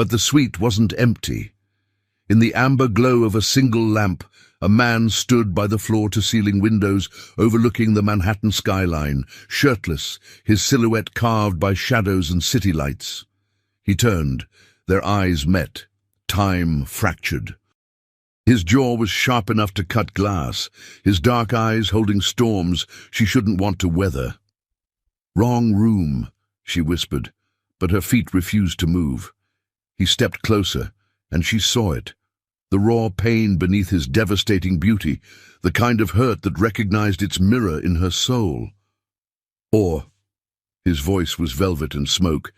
But the suite wasn't empty. In the amber glow of a single lamp, a man stood by the floor-to-ceiling windows overlooking the Manhattan skyline, shirtless, his silhouette carved by shadows and city lights. He turned. Their eyes met. Time fractured. His jaw was sharp enough to cut glass, his dark eyes holding storms she shouldn't want to weather. "Wrong room," she whispered, but her feet refused to move. He stepped closer, and she saw it. The raw pain beneath his devastating beauty, the kind of hurt that recognized its mirror in her soul. Or, his voice was velvet and smoke,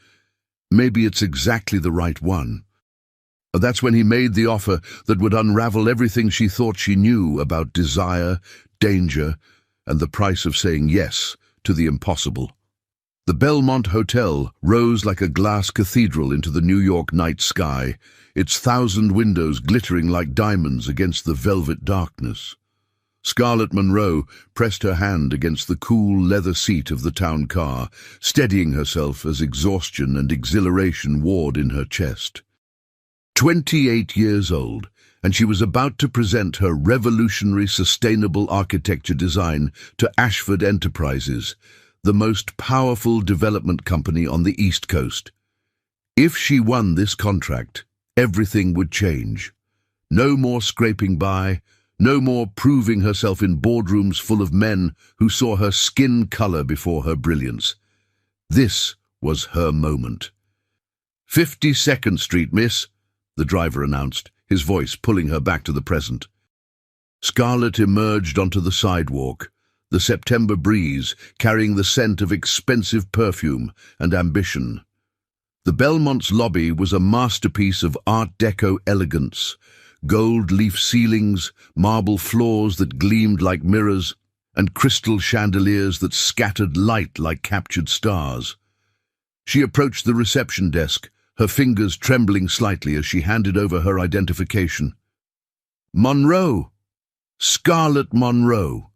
maybe it's exactly the right one. That's when he made the offer that would unravel everything she thought she knew about desire, danger, and the price of saying yes to the impossible. The Belmont Hotel rose like a glass cathedral into the New York night sky, its 1,000 windows glittering like diamonds against the velvet darkness. Scarlett Monroe pressed her hand against the cool leather seat of the town car, steadying herself as exhaustion and exhilaration warred in her chest. 28 years old, and she was about to present her revolutionary sustainable architecture design to Ashford Enterprises, the most powerful development company on the East Coast. If she won this contract, everything would change. No more scraping by, no more proving herself in boardrooms full of men who saw her skin color before her brilliance. This was her moment. 52nd Street, miss, the driver announced, his voice pulling her back to the present. Scarlett emerged onto the sidewalk, the September breeze carrying the scent of expensive perfume and ambition. The Belmont's lobby was a masterpiece of Art Deco elegance, gold leaf ceilings, marble floors that gleamed like mirrors, and crystal chandeliers that scattered light like captured stars. She approached the reception desk, her fingers trembling slightly as she handed over her identification. "Monroe! Scarlett Monroe!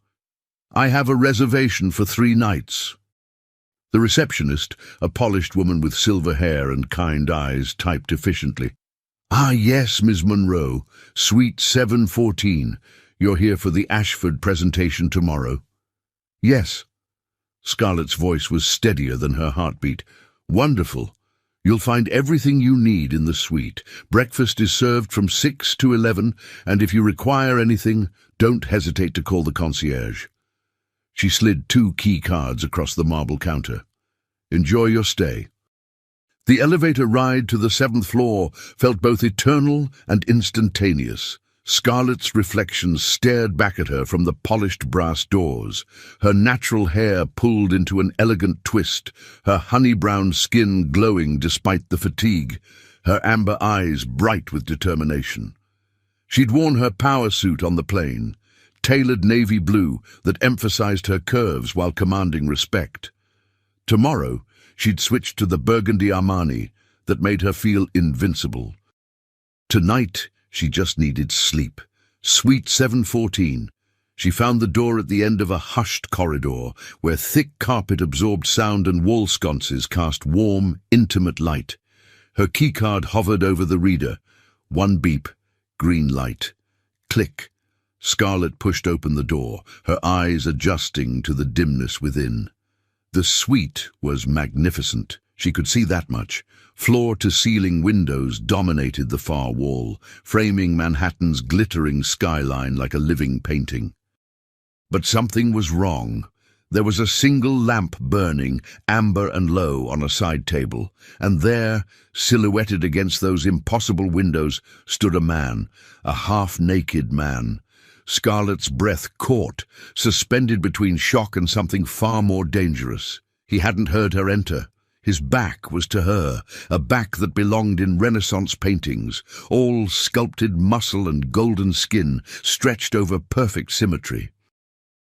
I have a reservation for 3 nights." The receptionist, a polished woman with silver hair and kind eyes, typed efficiently. "Ah, yes, Miss Monroe. Suite 714. You're here for the Ashford presentation tomorrow." "Yes." Scarlett's voice was steadier than her heartbeat. "Wonderful. You'll find everything you need in the suite. Breakfast is served from 6 to 11, and if you require anything, don't hesitate to call the concierge." She slid 2 key cards across the marble counter. "Enjoy your stay." The elevator ride to the 7th floor felt both eternal and instantaneous. Scarlett's reflection stared back at her from the polished brass doors, her natural hair pulled into an elegant twist, her honey-brown skin glowing despite the fatigue, her amber eyes bright with determination. She'd worn her power suit on the plane, tailored navy blue that emphasized her curves while commanding respect. Tomorrow, she'd switch to the burgundy Armani that made her feel invincible. Tonight, she just needed sleep. Suite 714. She found the door at the end of a hushed corridor where thick carpet absorbed sound and wall sconces cast warm, intimate light. Her keycard hovered over the reader. 1 beep, green light. Click. Scarlett pushed open the door, her eyes adjusting to the dimness within. The suite was magnificent. She could see that much. Floor-to-ceiling windows dominated the far wall, framing Manhattan's glittering skyline like a living painting. But something was wrong. There was a single lamp burning, amber and low, on a side table, and there, silhouetted against those impossible windows, stood a man, a half-naked man. Scarlett's breath caught, suspended between shock and something far more dangerous. He hadn't heard her enter. His back was to her, a back that belonged in Renaissance paintings, all sculpted muscle and golden skin stretched over perfect symmetry.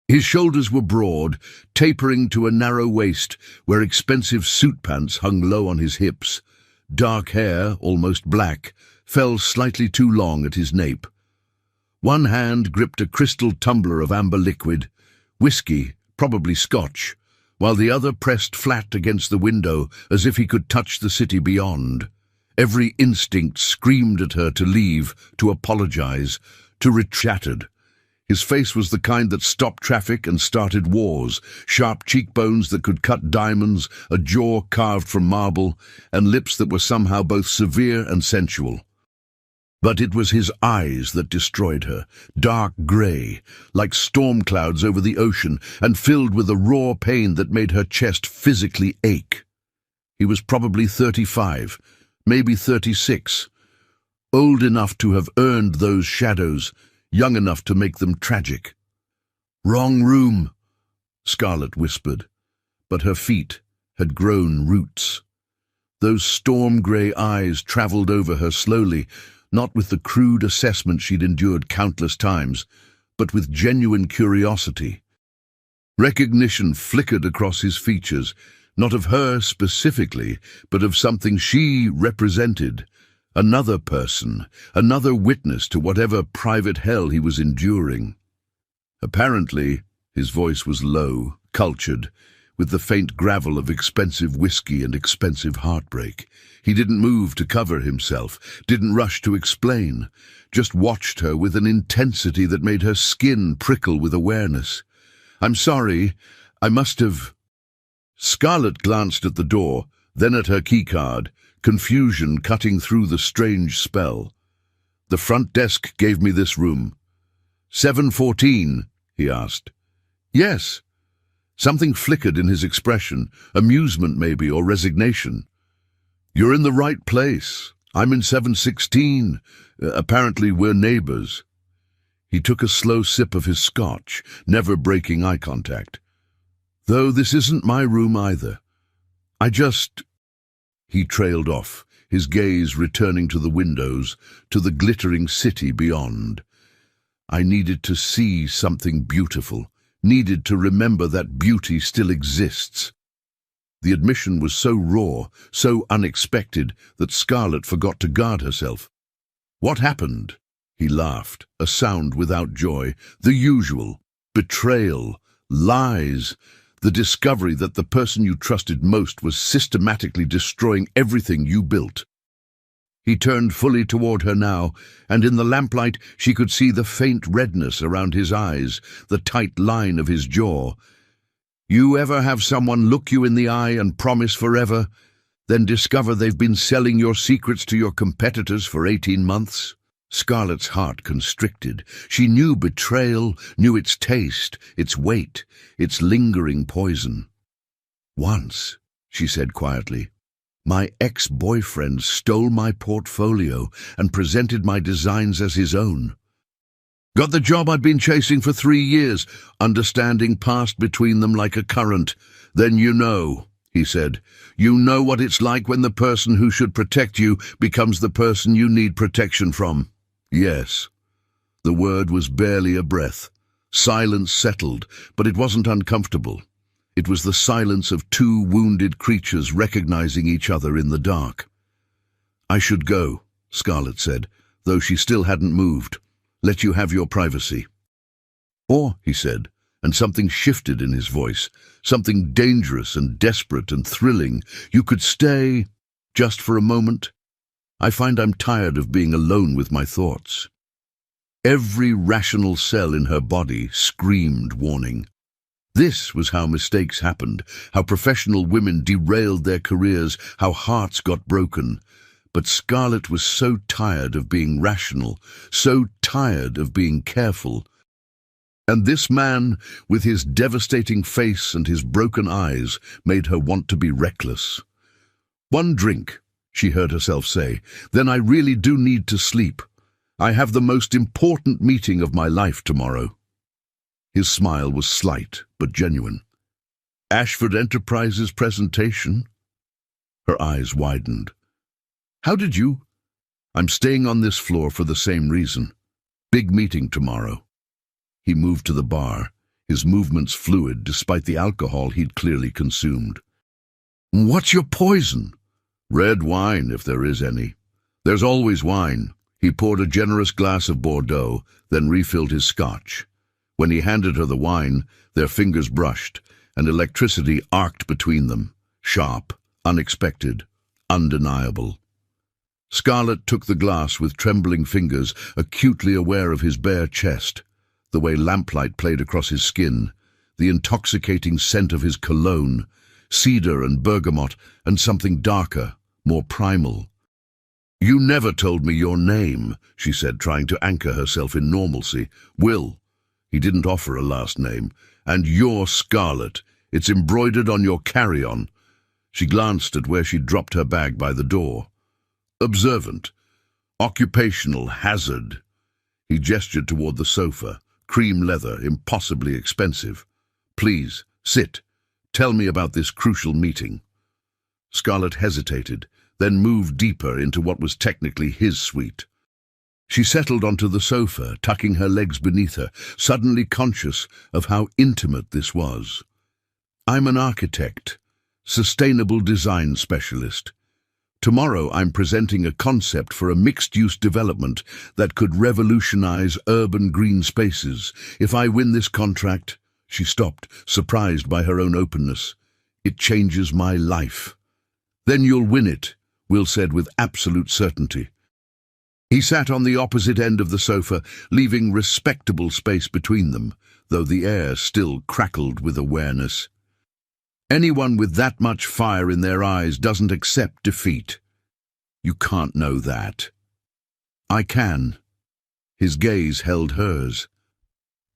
His shoulders were broad, tapering to a narrow waist where expensive suit pants hung low on his hips. Dark hair, almost black, fell slightly too long at his nape. One hand gripped a crystal tumbler of amber liquid, whiskey, probably scotch, while the other pressed flat against the window as if he could touch the city beyond. Every instinct screamed at her to leave, to apologize, to retreat. His face was the kind that stopped traffic and started wars, sharp cheekbones that could cut diamonds, a jaw carved from marble, and lips that were somehow both severe and sensual. But it was his eyes that destroyed her, dark grey, like storm clouds over the ocean, and filled with a raw pain that made her chest physically ache. He was probably 35, maybe 36, old enough to have earned those shadows, young enough to make them tragic. "Wrong room," Scarlett whispered, but her feet had grown roots. Those storm-grey eyes travelled over her slowly, not with the crude assessment she'd endured countless times, but with genuine curiosity. Recognition flickered across his features, not of her specifically, but of something she represented. Another person, another witness to whatever private hell he was enduring. Apparently, his voice was low, cultured, with the faint gravel of expensive whiskey and expensive heartbreak. He didn't move to cover himself, didn't rush to explain, just watched her with an intensity that made her skin prickle with awareness. "I'm sorry, I must have—" Scarlett glanced at the door, then at her keycard, confusion cutting through the strange spell. "The front desk gave me this room." 714, he asked. "Yes." Something flickered in his expression, amusement maybe, or resignation. "You're in the right place. I'm in 716. Apparently we're neighbors." He took a slow sip of his scotch, never breaking eye contact. "Though this isn't my room either. He trailed off, his gaze returning to the windows, to the glittering city beyond. "I needed to see something beautiful, needed to remember that beauty still exists." The admission was so raw, so unexpected, that Scarlett forgot to guard herself. "What happened?" He laughed, a sound without joy. "The usual. Betrayal. Lies. The discovery that the person you trusted most was systematically destroying everything you built." He turned fully toward her now, and in the lamplight she could see the faint redness around his eyes, the tight line of his jaw. "You ever have someone look you in the eye and promise forever, then discover they've been selling your secrets to your competitors for 18 months? Scarlett's heart constricted. She knew betrayal, knew its taste, its weight, its lingering poison. "Once," she said quietly, "my ex-boyfriend stole my portfolio and presented my designs as his own. Got the job I'd been chasing for 3 years, understanding passed between them like a current. Then you know," he said. "You know what it's like when the person who should protect you becomes the person you need protection from." "Yes." The word was barely a breath. Silence settled, but it wasn't uncomfortable. It was the silence of two wounded creatures recognizing each other in the dark. "I should go," Scarlett said, though she still hadn't moved. "Let you have your privacy." "Or," he said, and something shifted in his voice, something dangerous and desperate and thrilling, "you could stay just for a moment. I find I'm tired of being alone with my thoughts." Every rational cell in her body screamed warning. This was how mistakes happened, how professional women derailed their careers, how hearts got broken. But Scarlett was so tired of being rational, so tired of being careful. And this man, with his devastating face and his broken eyes, made her want to be reckless. "One drink," she heard herself say, "then I really do need to sleep. I have the most important meeting of my life tomorrow." His smile was slight but genuine. "Ashford Enterprises presentation?" Her eyes widened. "How did you—" "I'm staying on this floor for the same reason. Big meeting tomorrow." He moved to the bar, his movements fluid despite the alcohol he'd clearly consumed. "What's your poison?" "Red wine, if there is any. There's always wine." He poured a generous glass of Bordeaux, then refilled his scotch. When he handed her the wine, their fingers brushed, and electricity arced between them, sharp, unexpected, undeniable. Scarlett took the glass with trembling fingers, acutely aware of his bare chest, the way lamplight played across his skin, the intoxicating scent of his cologne, cedar and bergamot, and something darker, more primal. "You never told me your name," she said, trying to anchor herself in normalcy. "Will." He didn't offer a last name. "And you're Scarlett. It's embroidered on your carry-on." She glanced at where she'd dropped her bag by the door. "Observant. Occupational hazard." He gestured toward the sofa, cream leather, impossibly expensive. "Please, sit. Tell me about this crucial meeting." Scarlett hesitated, then moved deeper into what was technically his suite. She settled onto the sofa, tucking her legs beneath her, suddenly conscious of how intimate this was. "I'm an architect, sustainable design specialist. Tomorrow I'm presenting a concept for a mixed-use development that could revolutionize urban green spaces. If I win this contract—" She stopped, surprised by her own openness. "It changes my life." "Then you'll win it," Will said with absolute certainty. He sat on the opposite end of the sofa, leaving respectable space between them, though the air still crackled with awareness. "Anyone with that much fire in their eyes doesn't accept defeat. You can't know that." "I can." His gaze held hers.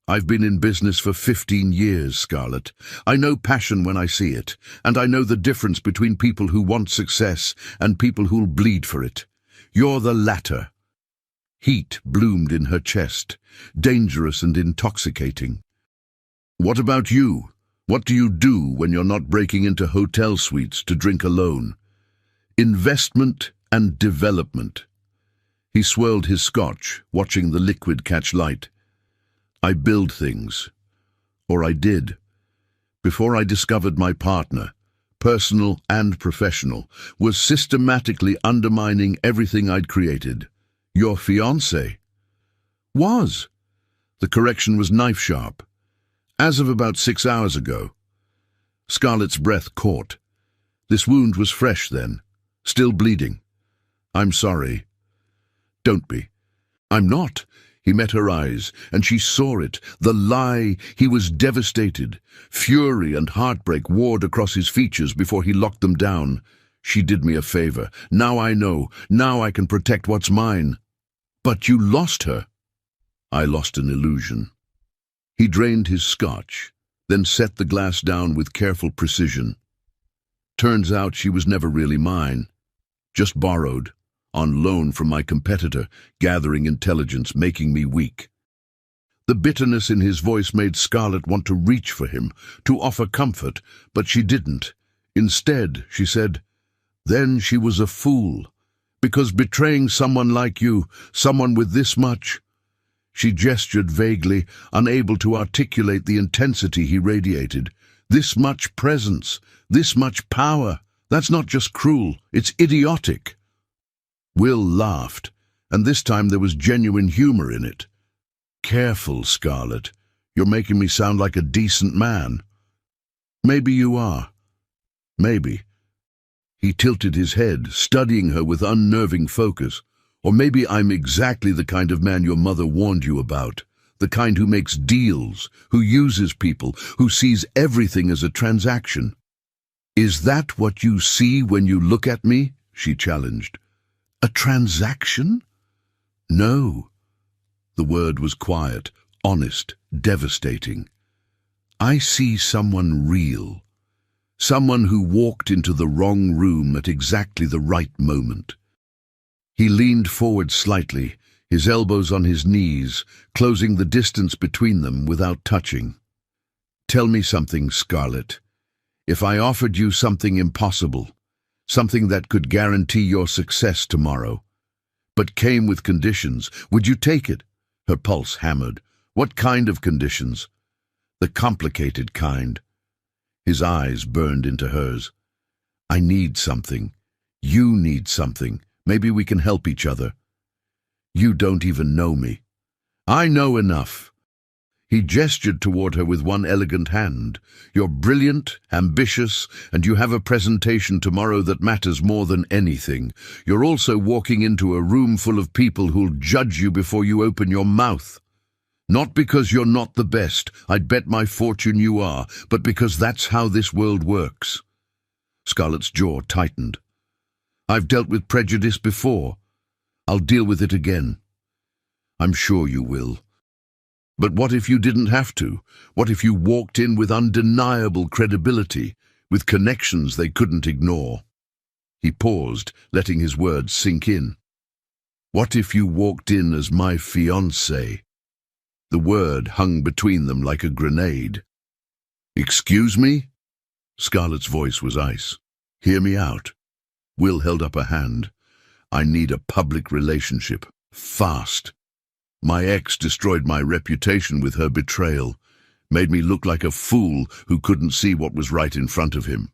"I've been in business for 15 years, Scarlett. I know passion when I see it, and I know the difference between people who want success and people who'll bleed for it. You're the latter." Heat bloomed in her chest, dangerous and intoxicating. "What about you? What do you do when you're not breaking into hotel suites to drink alone?" "Investment and development." He swirled his scotch, watching the liquid catch light. "I build things. Or I did. Before I discovered my partner, personal and professional, was systematically undermining everything I'd created. Your fiancé." "Was." The correction was knife-sharp. "As of about 6 hours ago." Scarlett's breath caught. This wound was fresh then, still bleeding. "I'm sorry." "Don't be." "I'm not." He met her eyes, and she saw it, the lie. He was devastated. Fury and heartbreak warred across his features before he locked them down. "She did me a favor. Now I know. Now I can protect what's mine." "But you lost her." "I lost an illusion." He drained his scotch, then set the glass down with careful precision. "Turns out she was never really mine. Just borrowed. On loan from my competitor, gathering intelligence, making me weak." The bitterness in his voice made Scarlett want to reach for him, to offer comfort, but she didn't. Instead, she said, "Then she was a fool. Because betraying someone like you, someone with this much—" She gestured vaguely, unable to articulate the intensity he radiated. "This much presence, this much power. That's not just cruel, it's idiotic." Will laughed, and this time there was genuine humor in it. "Careful, Scarlett. You're making me sound like a decent man." "Maybe you are. Maybe." He tilted his head, studying her with unnerving focus. "Or maybe I'm exactly the kind of man your mother warned you about. The kind who makes deals, who uses people, who sees everything as a transaction." "Is that what you see when you look at me?" she challenged. "A transaction?" "No." The word was quiet, honest, devastating. "I see someone real. Someone who walked into the wrong room at exactly the right moment." He leaned forward slightly, his elbows on his knees, closing the distance between them without touching. "Tell me something, Scarlett. If I offered you something impossible, something that could guarantee your success tomorrow, but came with conditions, would you take it?" Her pulse hammered. "What kind of conditions?" "The complicated kind." His eyes burned into hers. "I need something. You need something. Maybe we can help each other." "You don't even know me." "I know enough." He gestured toward her with one elegant hand. "You're brilliant, ambitious, and you have a presentation tomorrow that matters more than anything. You're also walking into a room full of people who'll judge you before you open your mouth. Not because you're not the best, I'd bet my fortune you are, but because that's how this world works." Scarlett's jaw tightened. "I've dealt with prejudice before. I'll deal with it again." "I'm sure you will. But what if you didn't have to? What if you walked in with undeniable credibility, with connections they couldn't ignore?" He paused, letting his words sink in. "What if you walked in as my fiancée?" The word hung between them like a grenade. "Excuse me?" Scarlett's voice was ice. "Hear me out." Will held up a hand. "I need a public relationship. Fast. My ex destroyed my reputation with her betrayal, made me look like a fool who couldn't see what was right in front of him.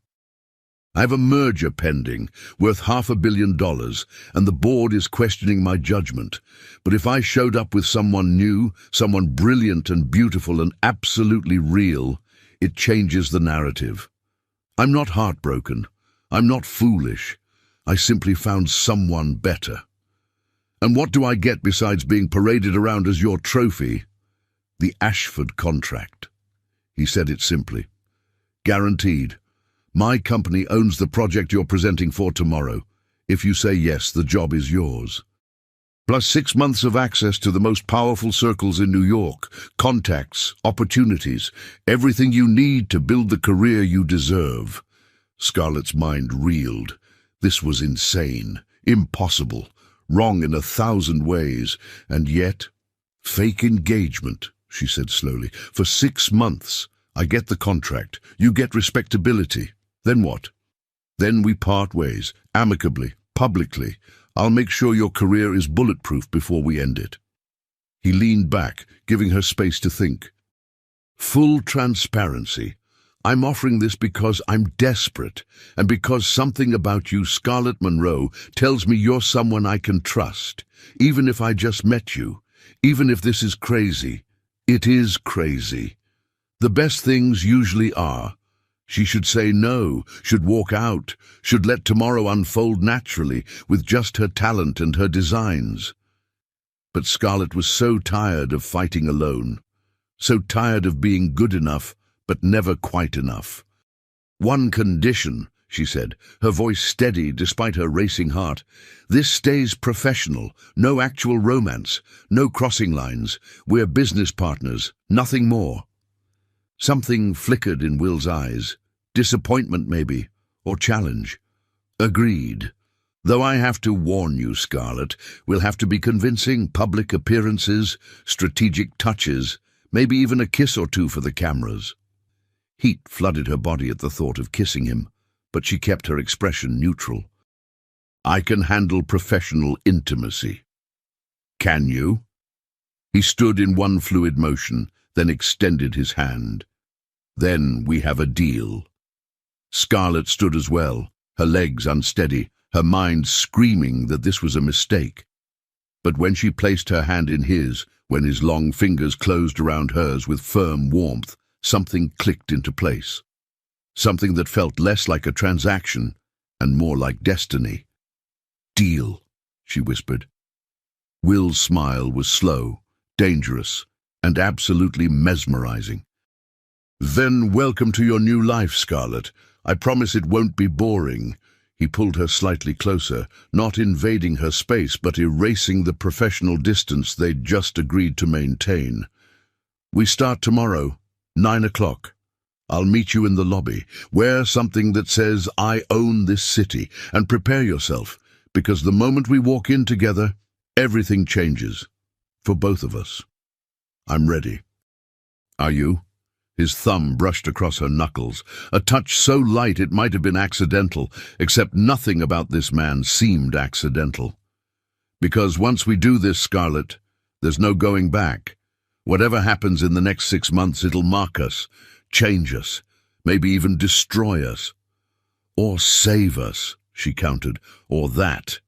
I have a merger pending, worth $500 million, and the board is questioning my judgment. But if I showed up with someone new, someone brilliant and beautiful and absolutely real, it changes the narrative. I'm not heartbroken. I'm not foolish. I simply found someone better. And what do I get besides being paraded around as your trophy? The Ashford contract." He said it simply. "Guaranteed. My company owns the project you're presenting for tomorrow. If you say yes, the job is yours. Plus 6 months of access to the most powerful circles in New York, contacts, opportunities, everything you need to build the career you deserve." Scarlett's mind reeled. This was insane, impossible, wrong in 1,000 ways, and yet, "Fake engagement," she said slowly. "For 6 months. I get the contract. You get respectability. Then what? Then we part ways, amicably, publicly. I'll make sure your career is bulletproof before we end it." He leaned back, giving her space to think. "Full transparency. I'm offering this because I'm desperate, and because something about you, Scarlett Monroe, tells me you're someone I can trust, even if I just met you, even if this is crazy. It is crazy. The best things usually are. She should say no, should walk out, should let tomorrow unfold naturally, with just her talent and her designs." But Scarlett was so tired of fighting alone, so tired of being good enough, but never quite enough. "One condition," she said, her voice steady despite her racing heart. "This stays professional, no actual romance, no crossing lines. We're business partners, nothing more." Something flickered in Will's eyes. Disappointment, maybe, or challenge. "Agreed. Though I have to warn you, Scarlett, we'll have to be convincing, public appearances, strategic touches, maybe even a kiss or two for the cameras." Heat flooded her body at the thought of kissing him, but she kept her expression neutral. "I can handle professional intimacy." "Can you?" He stood in one fluid motion, then extended his hand. "Then we have a deal." Scarlett stood as well, her legs unsteady, her mind screaming that this was a mistake. But when she placed her hand in his, when his long fingers closed around hers with firm warmth, something clicked into place. Something that felt less like a transaction and more like destiny. "Deal," she whispered. Will's smile was slow, dangerous, and absolutely mesmerizing. "Then welcome to your new life, Scarlett. I promise it won't be boring." He pulled her slightly closer, not invading her space, but erasing the professional distance they'd just agreed to maintain. "We start tomorrow, 9 o'clock. I'll meet you in the lobby. Wear something that says, 'I own this city,' and prepare yourself, because the moment we walk in together, everything changes. For both of us. I'm ready." "Are you?" His thumb brushed across her knuckles, a touch so light it might have been accidental, except nothing about this man seemed accidental. "Because once we do this, Scarlett, there's no going back. Whatever happens in the next 6 months, it'll mark us, change us, maybe even destroy us. Or save us," she countered, "or that."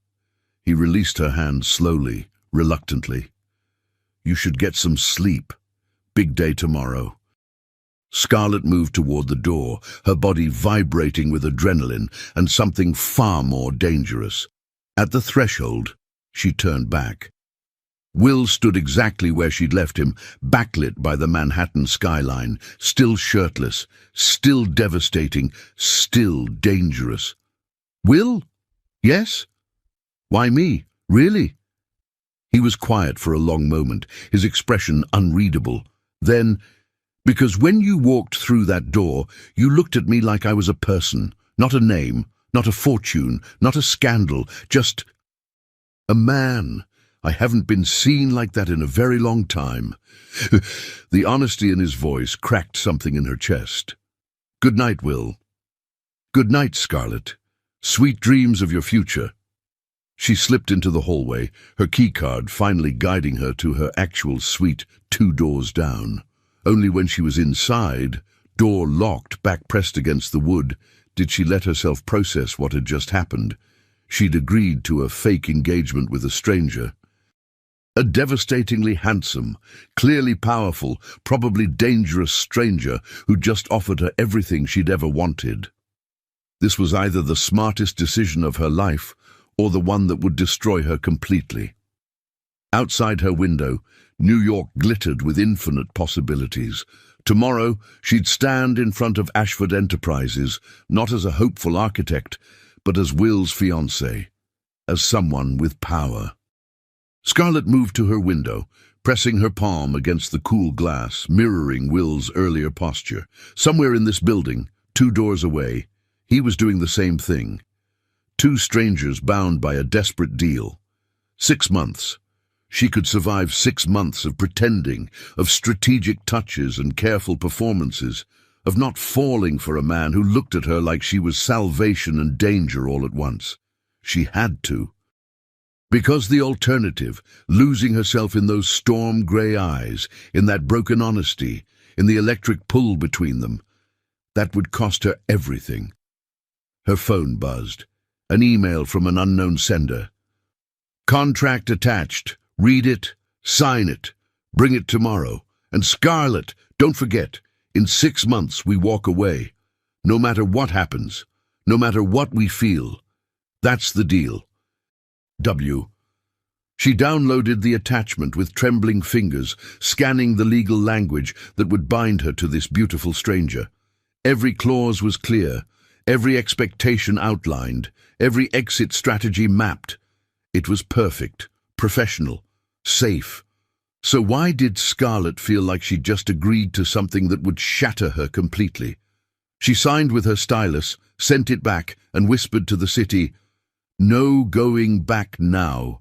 He released her hand slowly, reluctantly. "You should get some sleep. Big day tomorrow. Scarlett moved toward the door, her body vibrating with adrenaline and something far more dangerous. At the threshold, she turned back. Will stood exactly where she'd left him, backlit by the Manhattan skyline, still shirtless, still devastating, still dangerous. Will? Yes? Why me? Really? He was quiet for a long moment, his expression unreadable. Then, because when you walked through that door, you looked at me like I was a person, not a name, not a fortune, not a scandal, just a man. I haven't been seen like that in a very long time. The honesty in his voice cracked something in her chest. Good night, Will. Good night, Scarlett. Sweet dreams of your future. She slipped into the hallway, her keycard finally guiding her to her actual suite 2 doors down. Only when she was inside, door locked, back pressed against the wood, did she let herself process what had just happened. She'd agreed to a fake engagement with a stranger. A devastatingly handsome, clearly powerful, probably dangerous stranger who just offered her everything she'd ever wanted. This was either the smartest decision of her life or the one that would destroy her completely. Outside her window, New York glittered with infinite possibilities. Tomorrow, she'd stand in front of Ashford Enterprises, not as a hopeful architect, but as Will's fiancé, as someone with power. Scarlett moved to her window, pressing her palm against the cool glass, mirroring Will's earlier posture. Somewhere in this building, 2 doors away, he was doing the same thing. 2 strangers bound by a desperate deal. 6 months. She could survive 6 months of pretending, of strategic touches and careful performances, of not falling for a man who looked at her like she was salvation and danger all at once. She had to. Because the alternative, losing herself in those storm-grey eyes, in that broken honesty, in the electric pull between them, that would cost her everything. Her phone buzzed. An email from an unknown sender. Contract attached. Read it. Sign it. Bring it tomorrow. And Scarlett, don't forget, in 6 months we walk away. No matter what happens. No matter what we feel. That's the deal. W. She downloaded the attachment with trembling fingers, scanning the legal language that would bind her to this beautiful stranger. Every clause was clear, every expectation outlined, every exit strategy mapped. It was perfect, professional, safe. So why did Scarlett feel like she'd just agreed to something that would shatter her completely? She signed with her stylus, sent it back, and whispered to the city, "No going back now."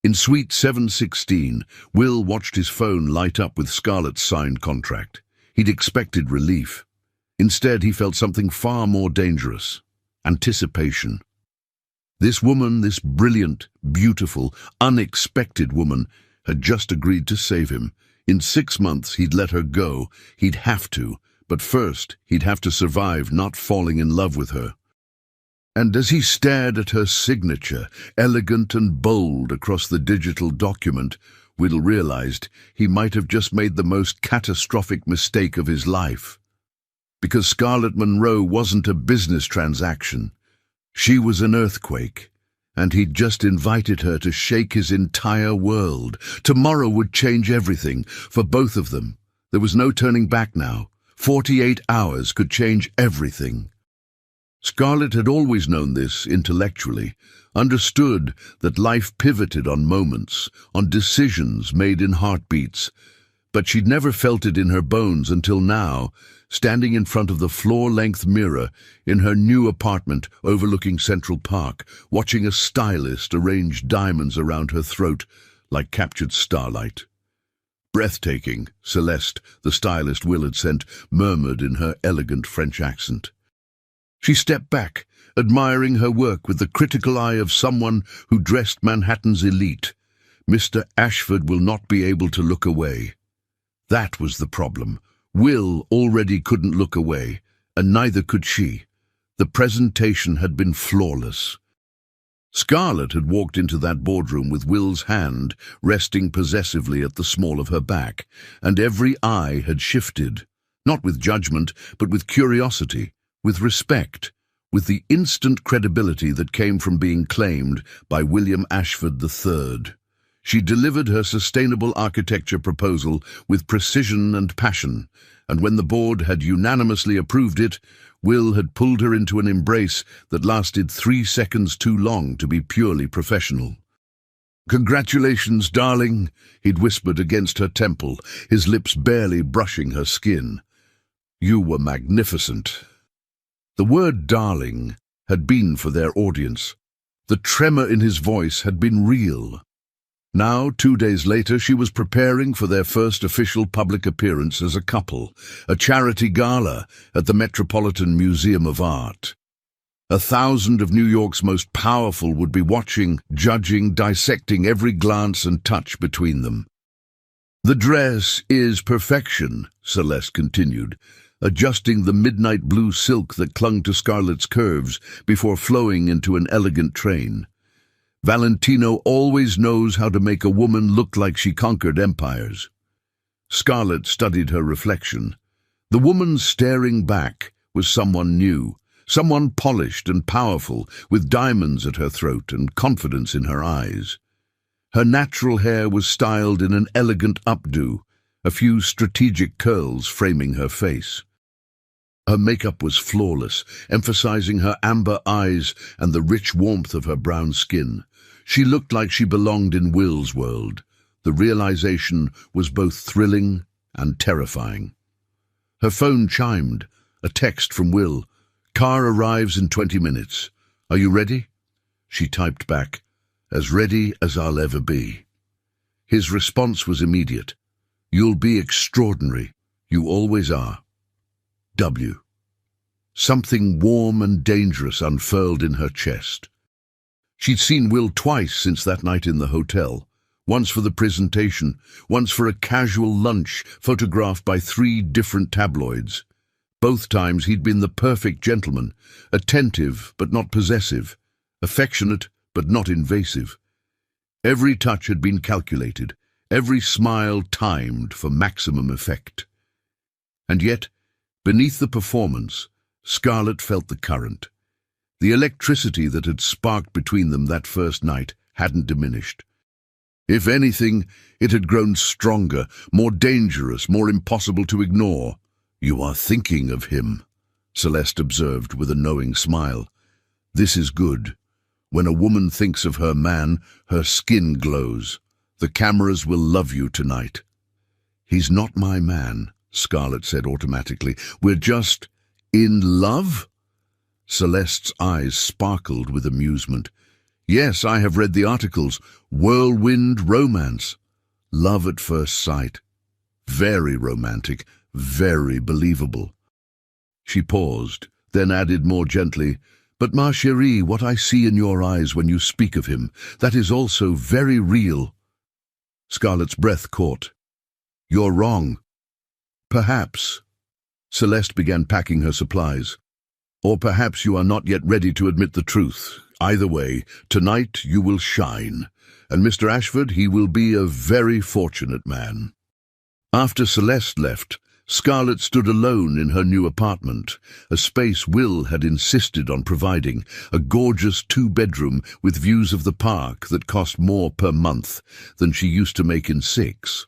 In Suite 716, Will watched his phone light up with Scarlett's signed contract. He'd expected relief. Instead, he felt something far more dangerous. Anticipation. This woman, this brilliant, beautiful, unexpected woman, had just agreed to save him. In 6 months, he'd let her go. He'd have to. But first, he'd have to survive not falling in love with her. And as he stared at her signature, elegant and bold across the digital document, Will realized he might have just made the most catastrophic mistake of his life. Because Scarlett Monroe wasn't a business transaction. She was an earthquake, and he'd just invited her to shake his entire world. Tomorrow would change everything, for both of them. There was no turning back now. 48 hours could change everything. Scarlett had always known this intellectually, understood that life pivoted on moments, on decisions made in heartbeats, but she'd never felt it in her bones until now, standing in front of the floor-length mirror in her new apartment overlooking Central Park, watching a stylist arrange diamonds around her throat like captured starlight. Breathtaking, Celeste, the stylist Will had sent, murmured in her elegant French accent. She stepped back, admiring her work with the critical eye of someone who dressed Manhattan's elite. Mr. Ashford will not be able to look away. That was the problem. Will already couldn't look away, and neither could she. The presentation had been flawless. Scarlett had walked into that boardroom with Will's hand resting possessively at the small of her back, and every eye had shifted, not with judgment, but with curiosity, with respect, with the instant credibility that came from being claimed by William Ashford III. She delivered her sustainable architecture proposal with precision and passion, and when the board had unanimously approved it, Will had pulled her into an embrace that lasted 3 seconds too long to be purely professional. "Congratulations, darling," he'd whispered against her temple, his lips barely brushing her skin. "You were magnificent." The word darling had been for their audience. The tremor in his voice had been real. Now, 2 days later, she was preparing for their first official public appearance as a couple, a charity gala at the Metropolitan Museum of Art. 1,000 of New York's most powerful would be watching, judging, dissecting every glance and touch between them. "The dress is perfection," Celeste continued, adjusting the midnight blue silk that clung to Scarlett's curves before flowing into an elegant train. "Valentino always knows how to make a woman look like she conquered empires." Scarlett studied her reflection. The woman staring back was someone new, someone polished and powerful, with diamonds at her throat and confidence in her eyes. Her natural hair was styled in an elegant updo, a few strategic curls framing her face. Her makeup was flawless, emphasizing her amber eyes and the rich warmth of her brown skin. She looked like she belonged in Will's world. The realization was both thrilling and terrifying. Her phone chimed, a text from Will. "Car arrives in 20 minutes. Are you ready?" She typed back, "As ready as I'll ever be." His response was immediate. "You'll be extraordinary. You always are. W." Something warm and dangerous unfurled in her chest. She'd seen Will twice since that night in the hotel, once for the presentation, once for a casual lunch photographed by 3 different tabloids. Both times he'd been the perfect gentleman, attentive but not possessive, affectionate but not invasive. Every touch had been calculated, every smile timed for maximum effect. And yet, beneath the performance, Scarlett felt the current. The electricity that had sparked between them that first night hadn't diminished. If anything, it had grown stronger, more dangerous, more impossible to ignore. "You are thinking of him," Celeste observed with a knowing smile. "This is good. When a woman thinks of her man, her skin glows. The cameras will love you tonight." "He's not my man," Scarlett said automatically. "We're just in love?" Celeste's eyes sparkled with amusement. "Yes, I have read the articles. Whirlwind romance. Love at first sight. Very romantic, very believable." She paused, then added more gently, "But ma chérie, what I see in your eyes when you speak of him, that is also very real." Scarlett's breath caught. "You're wrong." "Perhaps." Celeste began packing her supplies. "Or perhaps you are not yet ready to admit the truth. Either way, tonight you will shine. And Mr. Ashford, he will be a very fortunate man." After Celeste left, Scarlett stood alone in her new apartment, a space Will had insisted on providing, a gorgeous 2-bedroom with views of the park that cost more per month than she used to make in 6.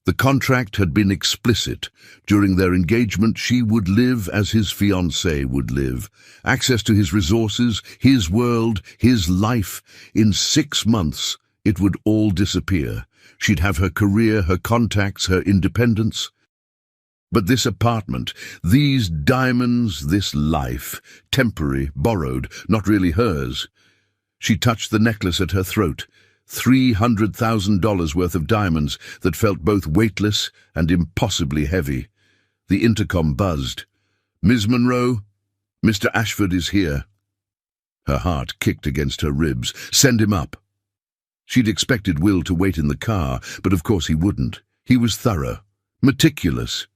The contract had been explicit. During their engagement, she would live as his fiancée would live. Access to his resources, his world, his life. In 6 months, it would all disappear. She'd have her career, her contacts, her independence. But this apartment, these diamonds, this life, temporary, borrowed, not really hers. She touched the necklace at her throat. $300,000 worth of diamonds that felt both weightless and impossibly heavy. The intercom buzzed. "Ms. Monroe, Mr. Ashford is here." Her heart kicked against her ribs. "Send him up." She'd expected Will to wait in the car, but of course he wouldn't. He was thorough, meticulous.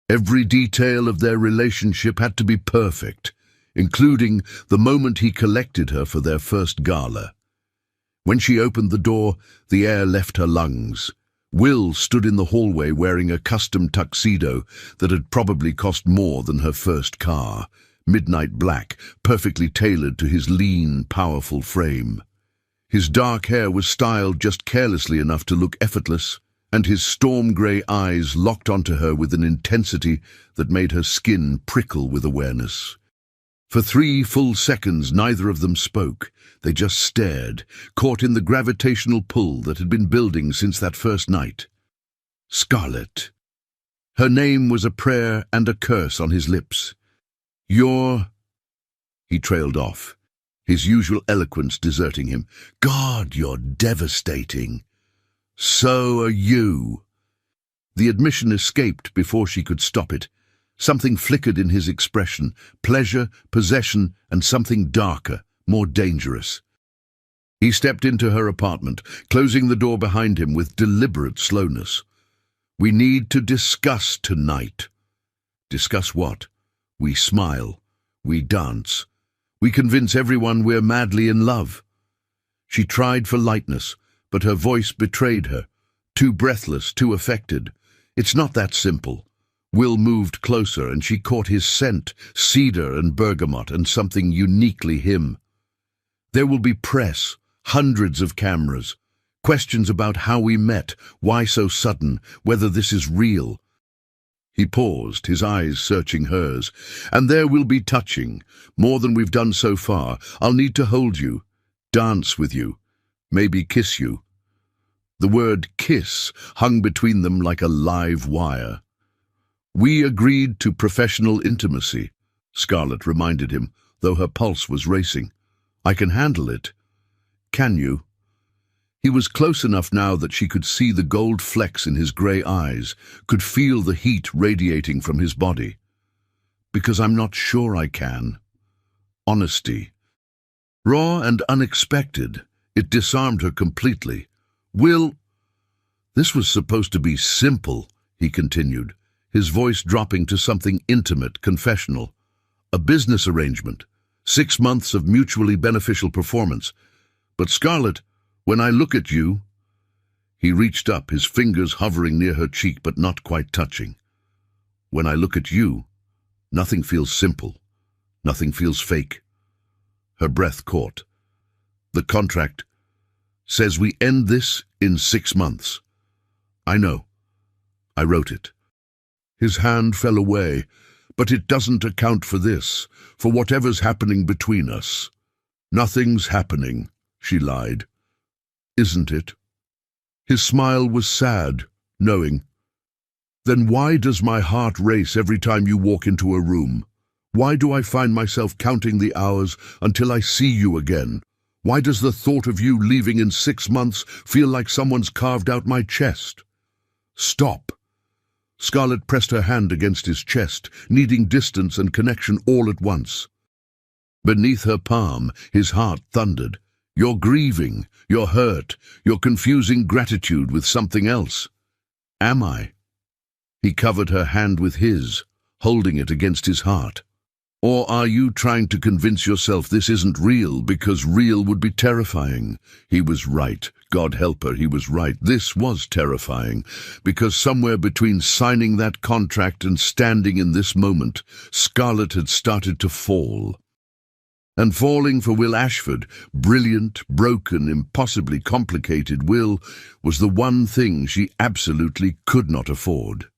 Every detail of their relationship had to be perfect. including the moment he collected her for their first gala. When she opened the door, the air left her lungs. Will stood in the hallway wearing a custom tuxedo that had probably cost more than her first car, midnight black, perfectly tailored to his lean, powerful frame. His dark hair was styled just carelessly enough to look effortless, and his storm-grey eyes locked onto her with an intensity that made her skin prickle with awareness. For 3 full seconds, neither of them spoke. They just stared, caught in the gravitational pull that had been building since that first night. Scarlett. Her name was a prayer and a curse on his lips. You're... He trailed off, his usual eloquence deserting him. God, you're devastating. So are you. The admission escaped before she could stop it. Something flickered in his expression, pleasure, possession, and something darker, more dangerous. He stepped into her apartment, closing the door behind him with deliberate slowness. We need to discuss tonight. Discuss what? We smile. We dance. We convince everyone we're madly in love. She tried for lightness, but her voice betrayed her. Too breathless, too affected. It's not that simple. Will moved closer, and she caught his scent, cedar and bergamot, and something uniquely him. There will be press, hundreds of cameras, questions about how we met, why so sudden, whether this is real. He paused, his eyes searching hers. And there will be touching, more than we've done so far. I'll need to hold you, dance with you, maybe kiss you. The word kiss hung between them like a live wire. We agreed to professional intimacy, Scarlett reminded him, though her pulse was racing. I can handle it. Can you? He was close enough now that she could see the gold flecks in his grey eyes, could feel the heat radiating from his body. Because I'm not sure I can. Honesty. Raw and unexpected, it disarmed her completely. Will... This was supposed to be simple, he continued, his voice dropping to something intimate, confessional. A business arrangement. 6 months of mutually beneficial performance. But Scarlett, when I look at you... He reached up, his fingers hovering near her cheek but not quite touching. When I look at you, nothing feels simple. Nothing feels fake. Her breath caught. The contract says we end this in 6 months. I know. I wrote it. His hand fell away, but it doesn't account for this, for whatever's happening between us. Nothing's happening, she lied. Isn't it? His smile was sad, knowing. Then why does my heart race every time you walk into a room? Why do I find myself counting the hours until I see you again? Why does the thought of you leaving in 6 months feel like someone's carved out my chest? Stop. Scarlett pressed her hand against his chest, needing distance and connection all at once. Beneath her palm, his heart thundered. You're grieving, you're hurt, you're confusing gratitude with something else. Am I? He covered her hand with his, holding it against his heart. Or are you trying to convince yourself this isn't real because real would be terrifying? He was right. God help her, he was right. This was terrifying, because somewhere between signing that contract and standing in this moment, Scarlett had started to fall. And falling for Will Ashford, brilliant, broken, impossibly complicated Will, was the one thing she absolutely could not afford.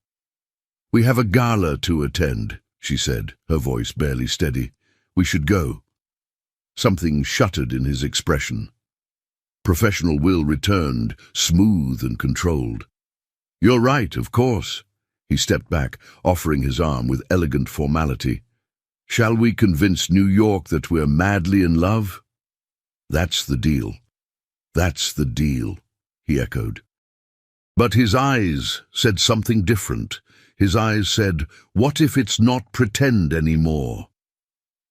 We have a gala to attend, she said, her voice barely steady. We should go. Something shuddered in his expression. Professional Will returned, smooth and controlled. You're right, of course. He stepped back, offering his arm with elegant formality. Shall we convince New York that we're madly in love? That's the deal. That's the deal, he echoed. But his eyes said something different. His eyes said, what if it's not pretend anymore?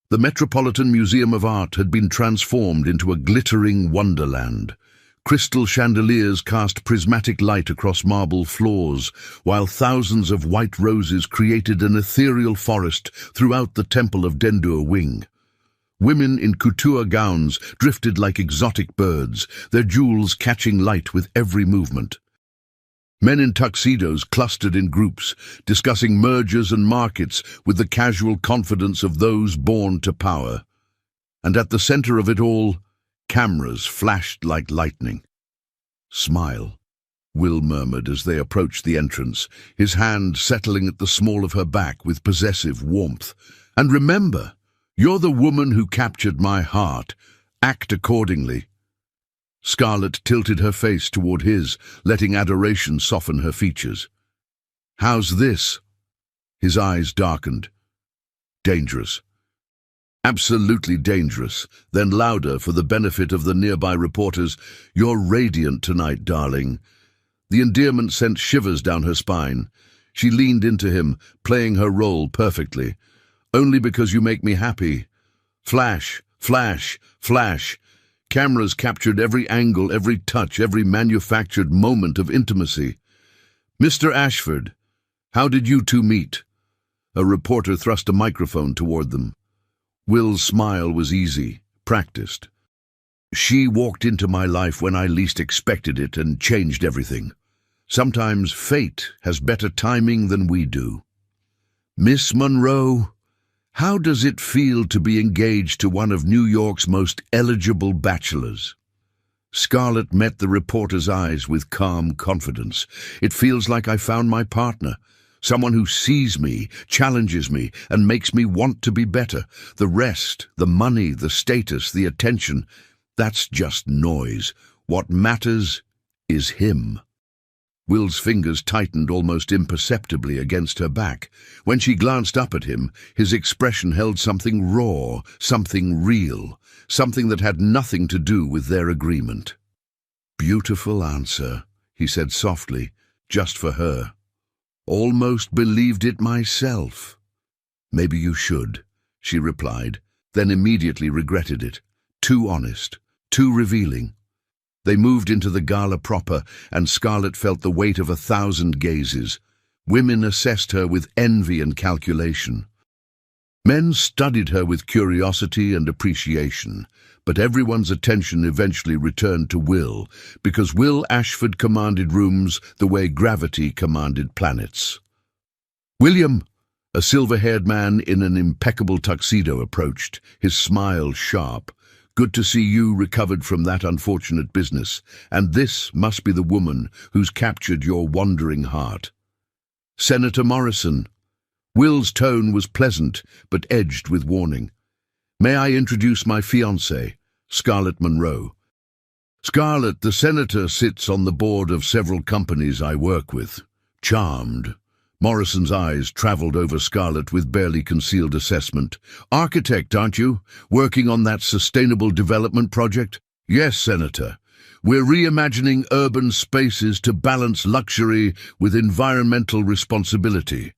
The Metropolitan Museum of Art had been transformed into a glittering wonderland. Crystal chandeliers cast prismatic light across marble floors, while thousands of white roses created an ethereal forest throughout the Temple of Dendur wing. Women in couture gowns drifted like exotic birds, their jewels catching light with every movement. Men in tuxedos clustered in groups, discussing mergers and markets with the casual confidence of those born to power. And at the center of it all, cameras flashed like lightning. "Smile," Will murmured as they approached the entrance, his hand settling at the small of her back with possessive warmth. "And remember, you're the woman who captured my heart. Act accordingly." Scarlett tilted her face toward his, letting adoration soften her features. "How's this?" His eyes darkened. "Dangerous." "Absolutely dangerous." Then louder, for the benefit of the nearby reporters, "You're radiant tonight, darling." The endearment sent shivers down her spine. She leaned into him, playing her role perfectly. "Only because you make me happy." Flash, flash, flash. Cameras captured every angle, every touch, every manufactured moment of intimacy. "Mr. Ashford, how did you two meet?" A reporter thrust a microphone toward them. Will's smile was easy, practiced. "She walked into my life when I least expected it and changed everything. Sometimes fate has better timing than we do." "Miss Monroe, how does it feel to be engaged to one of New York's most eligible bachelors?" Scarlett met the reporter's eyes with calm confidence. "It feels like I found my partner. Someone who sees me, challenges me, and makes me want to be better. The rest, the money, the status, the attention, that's just noise. What matters is him." Will's fingers tightened almost imperceptibly against her back. When she glanced up at him, his expression held something raw, something real, something that had nothing to do with their agreement. "Beautiful answer," he said softly, just for her. "Almost believed it myself." "Maybe you should," she replied, then immediately regretted it. Too honest, too revealing. They moved into the gala proper, and Scarlett felt the weight of 1,000 gazes. Women assessed her with envy and calculation. Men studied her with curiosity and appreciation, but everyone's attention eventually returned to Will, because Will Ashford commanded rooms the way gravity commanded planets. "William!" A silver-haired man in an impeccable tuxedo approached, his smile sharp. "Good to see you recovered from that unfortunate business, and this must be the woman who's captured your wandering heart." "Senator Morrison." Will's tone was pleasant, but edged with warning. "May I introduce my fiancée, Scarlett Monroe?" "Scarlett, the senator sits on the board of several companies I work with." "Charmed." Morrison's eyes traveled over Scarlett with barely concealed assessment. "Architect, aren't you? Working on that sustainable development project?" "Yes, Senator. We're reimagining urban spaces to balance luxury with environmental responsibility."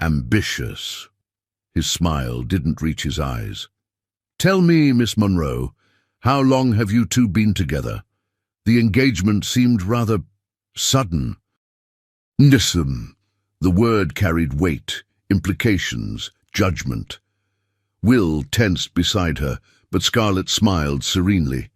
"Ambitious." His smile didn't reach his eyes. "Tell me, Miss Monroe, how long have you two been together? The engagement seemed rather sudden." "Nissim." The word carried weight, implications, judgment. Will tensed beside her, but Scarlett smiled serenely.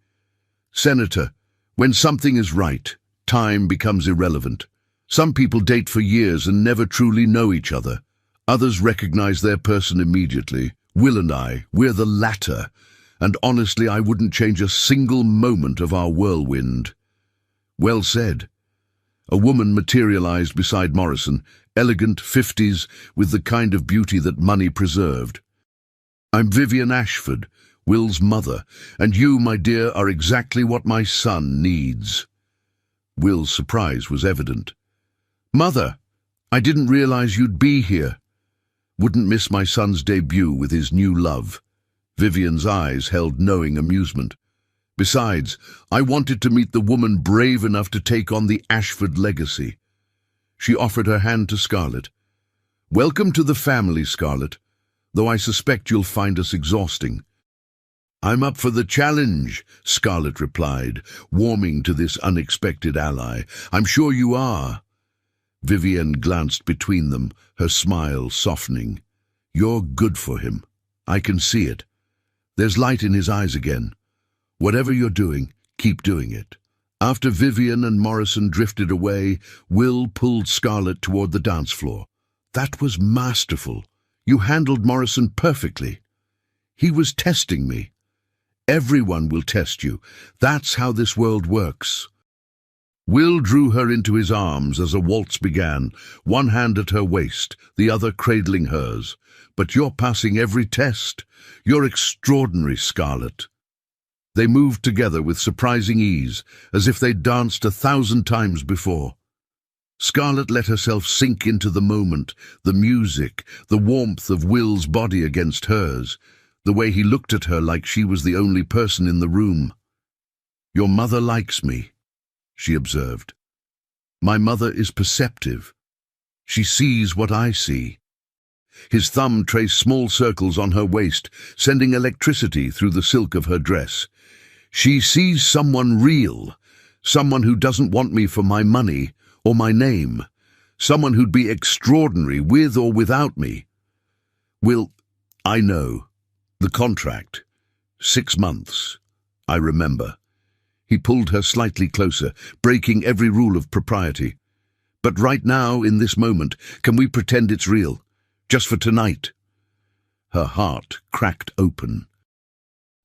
"Senator, when something is right, time becomes irrelevant. Some people date for years and never truly know each other. Others recognize their person immediately. Will and I, we're the latter, and honestly I wouldn't change a single moment of our whirlwind." "Well said." A woman materialized beside Morrison, elegant, 50s, with the kind of beauty that money preserved. "I'm Vivian Ashford, Will's mother, and you, my dear, are exactly what my son needs." Will's surprise was evident. "Mother, I didn't realize you'd be here." "Wouldn't miss my son's debut with his new love." Vivian's eyes held knowing amusement. "Besides, I wanted to meet the woman brave enough to take on the Ashford legacy." She offered her hand to Scarlett. "Welcome to the family, Scarlett, though I suspect you'll find us exhausting." "I'm up for the challenge," Scarlett replied, warming to this unexpected ally. "I'm sure you are." Vivian glanced between them, her smile softening. "You're good for him. I can see it." There's light in his eyes again. Whatever you're doing, keep doing it. After Vivian and Morrison drifted away, Will pulled Scarlett toward the dance floor. That was masterful. You handled Morrison perfectly. He was testing me. Everyone will test you. That's how this world works. Will drew her into his arms as a waltz began, one hand at her waist, the other cradling hers. But you're passing every test. You're extraordinary, Scarlett. They moved together with surprising ease, as if they'd danced 1,000 times before. Scarlett let herself sink into the moment, the music, the warmth of Will's body against hers, the way he looked at her like she was the only person in the room. "Your mother likes me," she observed. "My mother is perceptive. She sees what I see." His thumb traced small circles on her waist, sending electricity through the silk of her dress. "She sees someone real, someone who doesn't want me for my money or my name, someone who'd be extraordinary with or without me." "Will, I know. The contract. 6 months. I remember." He pulled her slightly closer, breaking every rule of propriety. "But right now, in this moment, can we pretend it's real? Just for tonight?" Her heart cracked open.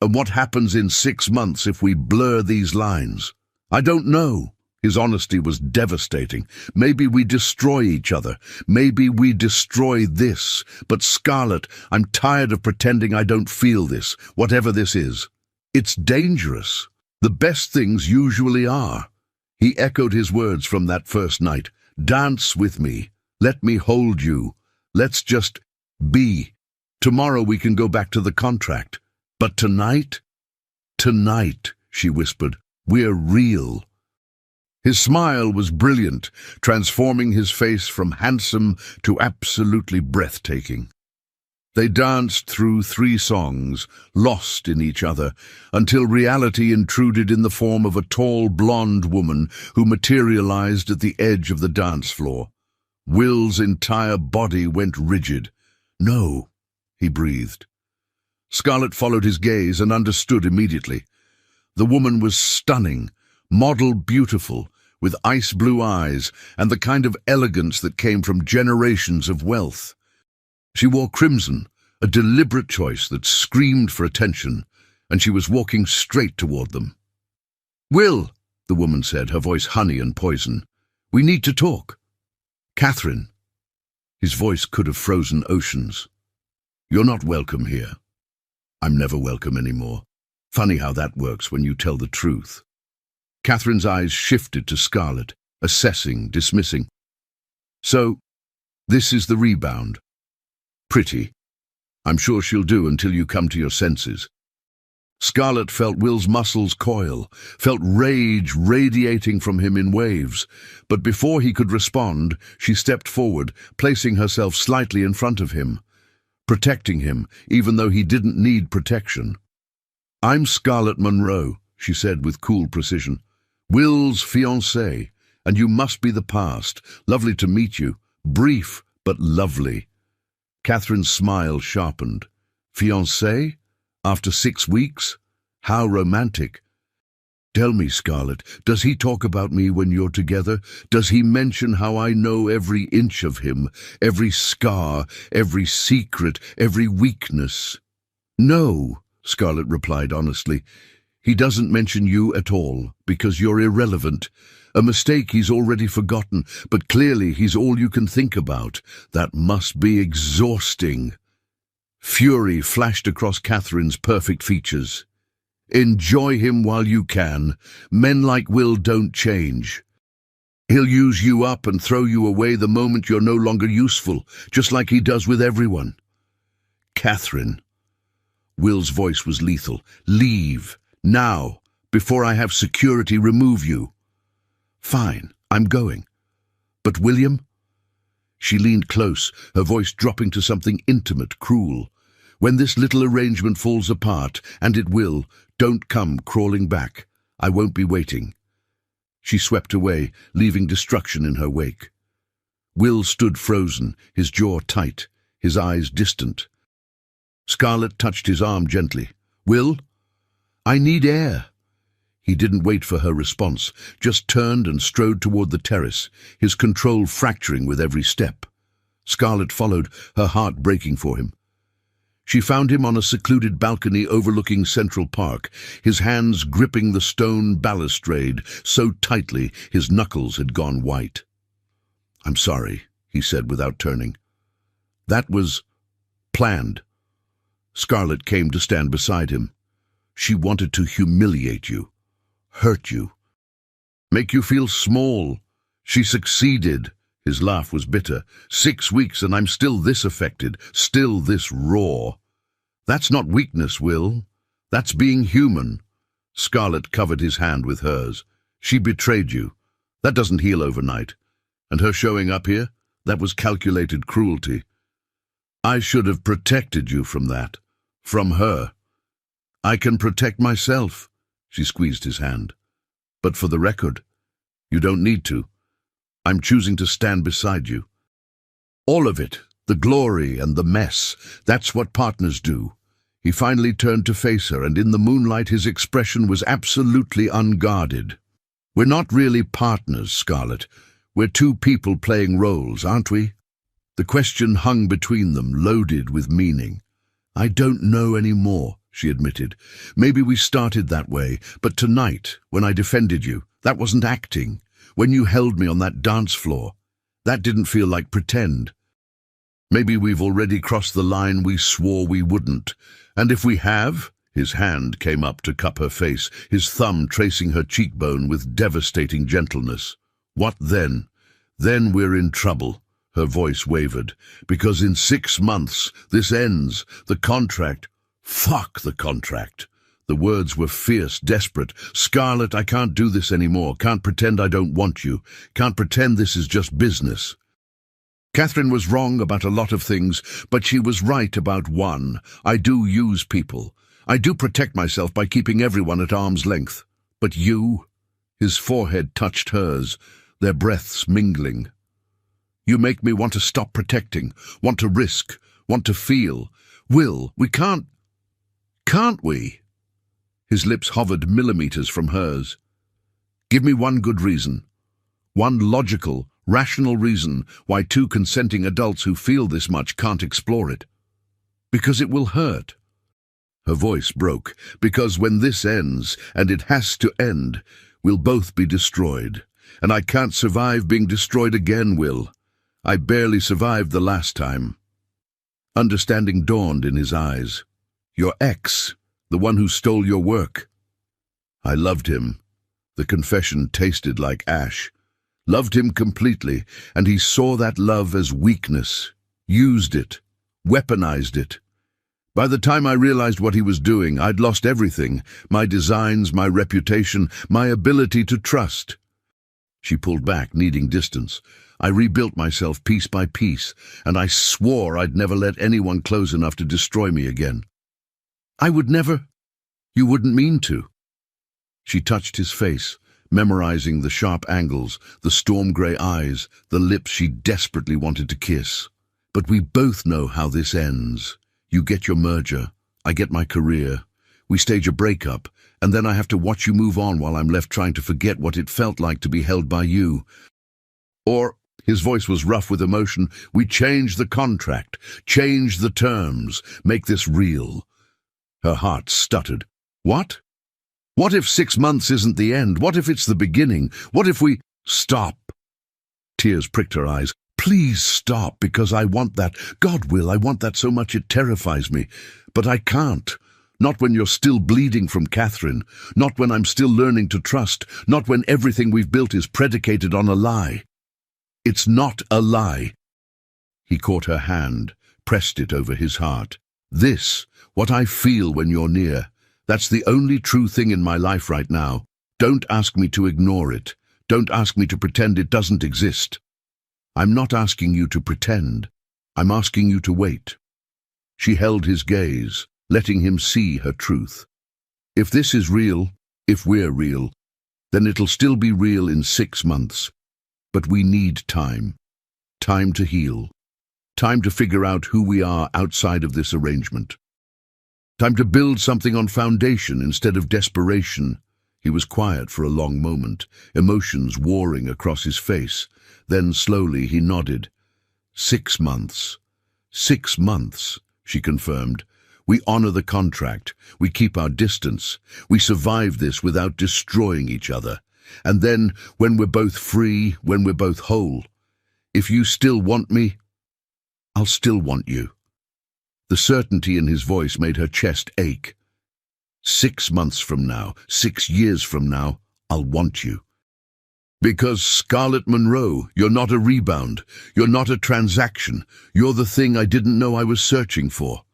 "And what happens in 6 months if we blur these lines?" "I don't know." His honesty was devastating. "Maybe we destroy each other. Maybe we destroy this. But Scarlett, I'm tired of pretending I don't feel this, whatever this is. It's dangerous. The best things usually are." He echoed his words from that first night. "Dance with me. Let me hold you. Let's just be. Tomorrow we can go back to the contract. But tonight?" "Tonight," she whispered, "we're real." His smile was brilliant, transforming his face from handsome to absolutely breathtaking. They danced through 3 songs, lost in each other, until reality intruded in the form of a tall, blonde woman who materialized at the edge of the dance floor. Will's entire body went rigid. "No," he breathed. Scarlett followed his gaze and understood immediately. The woman was stunning, model beautiful, with ice-blue eyes and the kind of elegance that came from generations of wealth. She wore crimson, a deliberate choice that screamed for attention, and she was walking straight toward them. "Will," the woman said, her voice honey and poison, "we need to talk." "Catherine." His voice could have frozen oceans. "You're not welcome here." "I'm never welcome anymore. Funny how that works when you tell the truth." Catherine's eyes shifted to Scarlett, assessing, dismissing. "So, this is the rebound. Pretty. I'm sure she'll do until you come to your senses." Scarlett felt Will's muscles coil, felt rage radiating from him in waves, but before he could respond, she stepped forward, placing herself slightly in front of him, protecting him, even though he didn't need protection. "I'm Scarlett Monroe," she said with cool precision. "Will's fiancée, and you must be the past. Lovely to meet you. Brief, but lovely." Catherine's smile sharpened. "Fiancée? After 6 weeks? How romantic." "Tell me, Scarlett, does he talk about me when you're together? Does he mention how I know every inch of him, every scar, every secret, every weakness?" "No," Scarlett replied honestly. "He doesn't mention you at all, because you're irrelevant. A mistake he's already forgotten, but clearly he's all you can think about. That must be exhausting." Fury flashed across Catherine's perfect features. "Enjoy him while you can. Men like Will don't change. He'll use you up and throw you away the moment you're no longer useful, just like he does with everyone." "Catherine." Will's voice was lethal. "Leave. Now, before I have security remove you." "Fine, I'm going. But William?" She leaned close, her voice dropping to something intimate, cruel. "When this little arrangement falls apart, and it will, don't come crawling back. I won't be waiting." She swept away, leaving destruction in her wake. Will stood frozen, his jaw tight, his eyes distant. Scarlett touched his arm gently. Will, I need air." He didn't wait for her response, just turned and strode toward the terrace, his control fracturing with every step. Scarlett followed, her heart breaking for him. She found him on a secluded balcony overlooking Central Park, his hands gripping the stone balustrade so tightly his knuckles had gone white. "I'm sorry," he said without turning. "That was planned." Scarlett came to stand beside him. "She wanted to humiliate you, hurt you, make you feel small. She succeeded." His laugh was bitter. 6 weeks and I'm still this affected, still this raw. "That's not weakness, Will. That's being human." Scarlett covered his hand with hers. "She betrayed you. That doesn't heal overnight. And her showing up here, that was calculated cruelty. I should have protected you from that. From her. I can protect myself." She squeezed his hand. "But for the record, you don't need to. I'm choosing to stand beside you. All of it, the glory and the mess, that's what partners do." He finally turned to face her, and in the moonlight his expression was absolutely unguarded. "We're not really partners, Scarlett. We're two people playing roles, aren't we?" The question hung between them, loaded with meaning. "I don't know anymore," she admitted. "Maybe we started that way, but tonight, when I defended you, that wasn't acting. When you held me on that dance floor, that didn't feel like pretend. Maybe we've already crossed the line we swore we wouldn't. And if we have—" His hand came up to cup her face, his thumb tracing her cheekbone with devastating gentleness. "What then? Then we're in trouble." Her voice wavered. "Because in 6 months, this ends. The contract—" "Fuck the contract." The words were fierce, desperate. "Scarlett, I can't do this anymore. Can't pretend I don't want you. Can't pretend this is just business." Catherine was wrong about a lot of things, but she was right about one. I do use people. I do protect myself by keeping everyone at arm's length. But you— His forehead touched hers, their breaths mingling. "You make me want to stop protecting, want to risk, want to feel. Will, we can't we?" His lips hovered millimeters from hers. "Give me one good reason. One logical, rational reason why two consenting adults who feel this much can't explore it. Because it will hurt." Her voice broke. "Because when this ends, and it has to end, we'll both be destroyed. And I can't survive being destroyed again, Will. I barely survived the last time." Understanding dawned in his eyes. "Your ex, the one who stole your work." "I loved him." The confession tasted like ash. "Loved him completely, and he saw that love as weakness, used it, weaponized it. By the time I realized what he was doing, I'd lost everything, my designs, my reputation, my ability to trust." She pulled back, needing distance. "I rebuilt myself piece by piece, and I swore I'd never let anyone close enough to destroy me again." "I would never—" "You wouldn't mean to." She touched his face, memorizing the sharp angles, the storm-grey eyes, the lips she desperately wanted to kiss. "But we both know how this ends. You get your merger, I get my career. We stage a breakup, and then I have to watch you move on while I'm left trying to forget what it felt like to be held by you. Or," his voice was rough with emotion, "we change the contract, change the terms, make this real." Her heart stuttered. "What? What if 6 months isn't the end? What if it's the beginning? What if we—" "Stop." Tears pricked her eyes. "Please stop, because I want that. God, Will, I want that so much it terrifies me. But I can't. Not when you're still bleeding from Catherine. Not when I'm still learning to trust. Not when everything we've built is predicated on a lie." "It's not a lie." He caught her hand, pressed it over his heart. "This, what I feel when you're near, that's the only true thing in my life right now. Don't ask me to ignore it. Don't ask me to pretend it doesn't exist. I'm not asking you to pretend. I'm asking you to wait." She held his gaze, letting him see her truth. "If this is real, if we're real, then it'll still be real in 6 months. But we need time. Time to heal. Time to figure out who we are outside of this arrangement." Time to build something on foundation instead of desperation. He was quiet for a long moment, emotions warring across his face. Then slowly he nodded. 6 months. 6 months, she confirmed. We honor the contract. We keep our distance. We survive this without destroying each other. And then, when we're both free, when we're both whole, if you still want me, I'll still want you. The certainty in his voice made her chest ache. 6 months from now, 6 years from now, I'll want you. Because, Scarlett Monroe, you're not a rebound. You're not a transaction. You're the thing I didn't know I was searching for.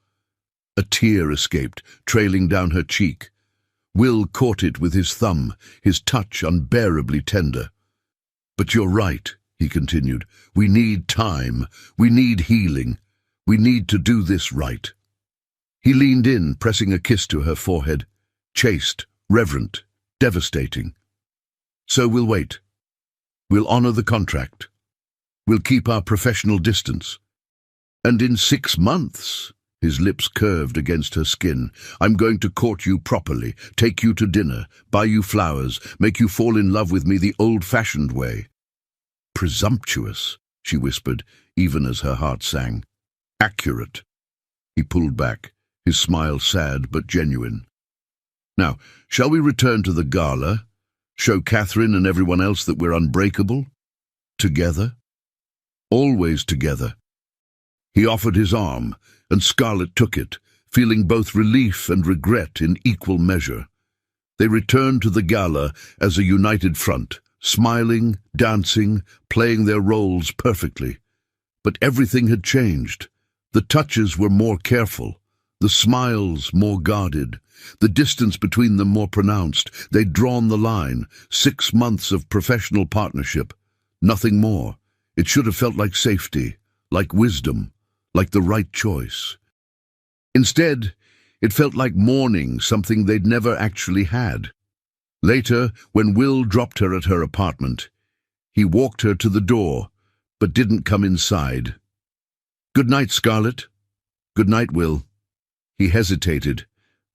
A tear escaped, trailing down her cheek. Will caught it with his thumb, his touch unbearably tender. But you're right, he continued. We need time. We need healing. We need to do this right. He leaned in, pressing a kiss to her forehead. Chaste, reverent, devastating. So we'll wait. We'll honor the contract. We'll keep our professional distance. And in 6 months, his lips curved against her skin, I'm going to court you properly, take you to dinner, buy you flowers, make you fall in love with me the old-fashioned way. Presumptuous, she whispered, even as her heart sang. Accurate. He pulled back, his smile sad but genuine. Now, shall we return to the gala? Show Catherine and everyone else that we're unbreakable? Together? Always together. He offered his arm, and Scarlett took it, feeling both relief and regret in equal measure. They returned to the gala as a united front, smiling, dancing, playing their roles perfectly. But everything had changed. The touches were more careful, the smiles more guarded, the distance between them more pronounced. They'd drawn the line, 6 months of professional partnership. Nothing more. It should have felt like safety, like wisdom, like the right choice. Instead, it felt like mourning something they'd never actually had. Later, when Will dropped her at her apartment, he walked her to the door, but didn't come inside. Good night, Scarlett. Good night, Will. He hesitated,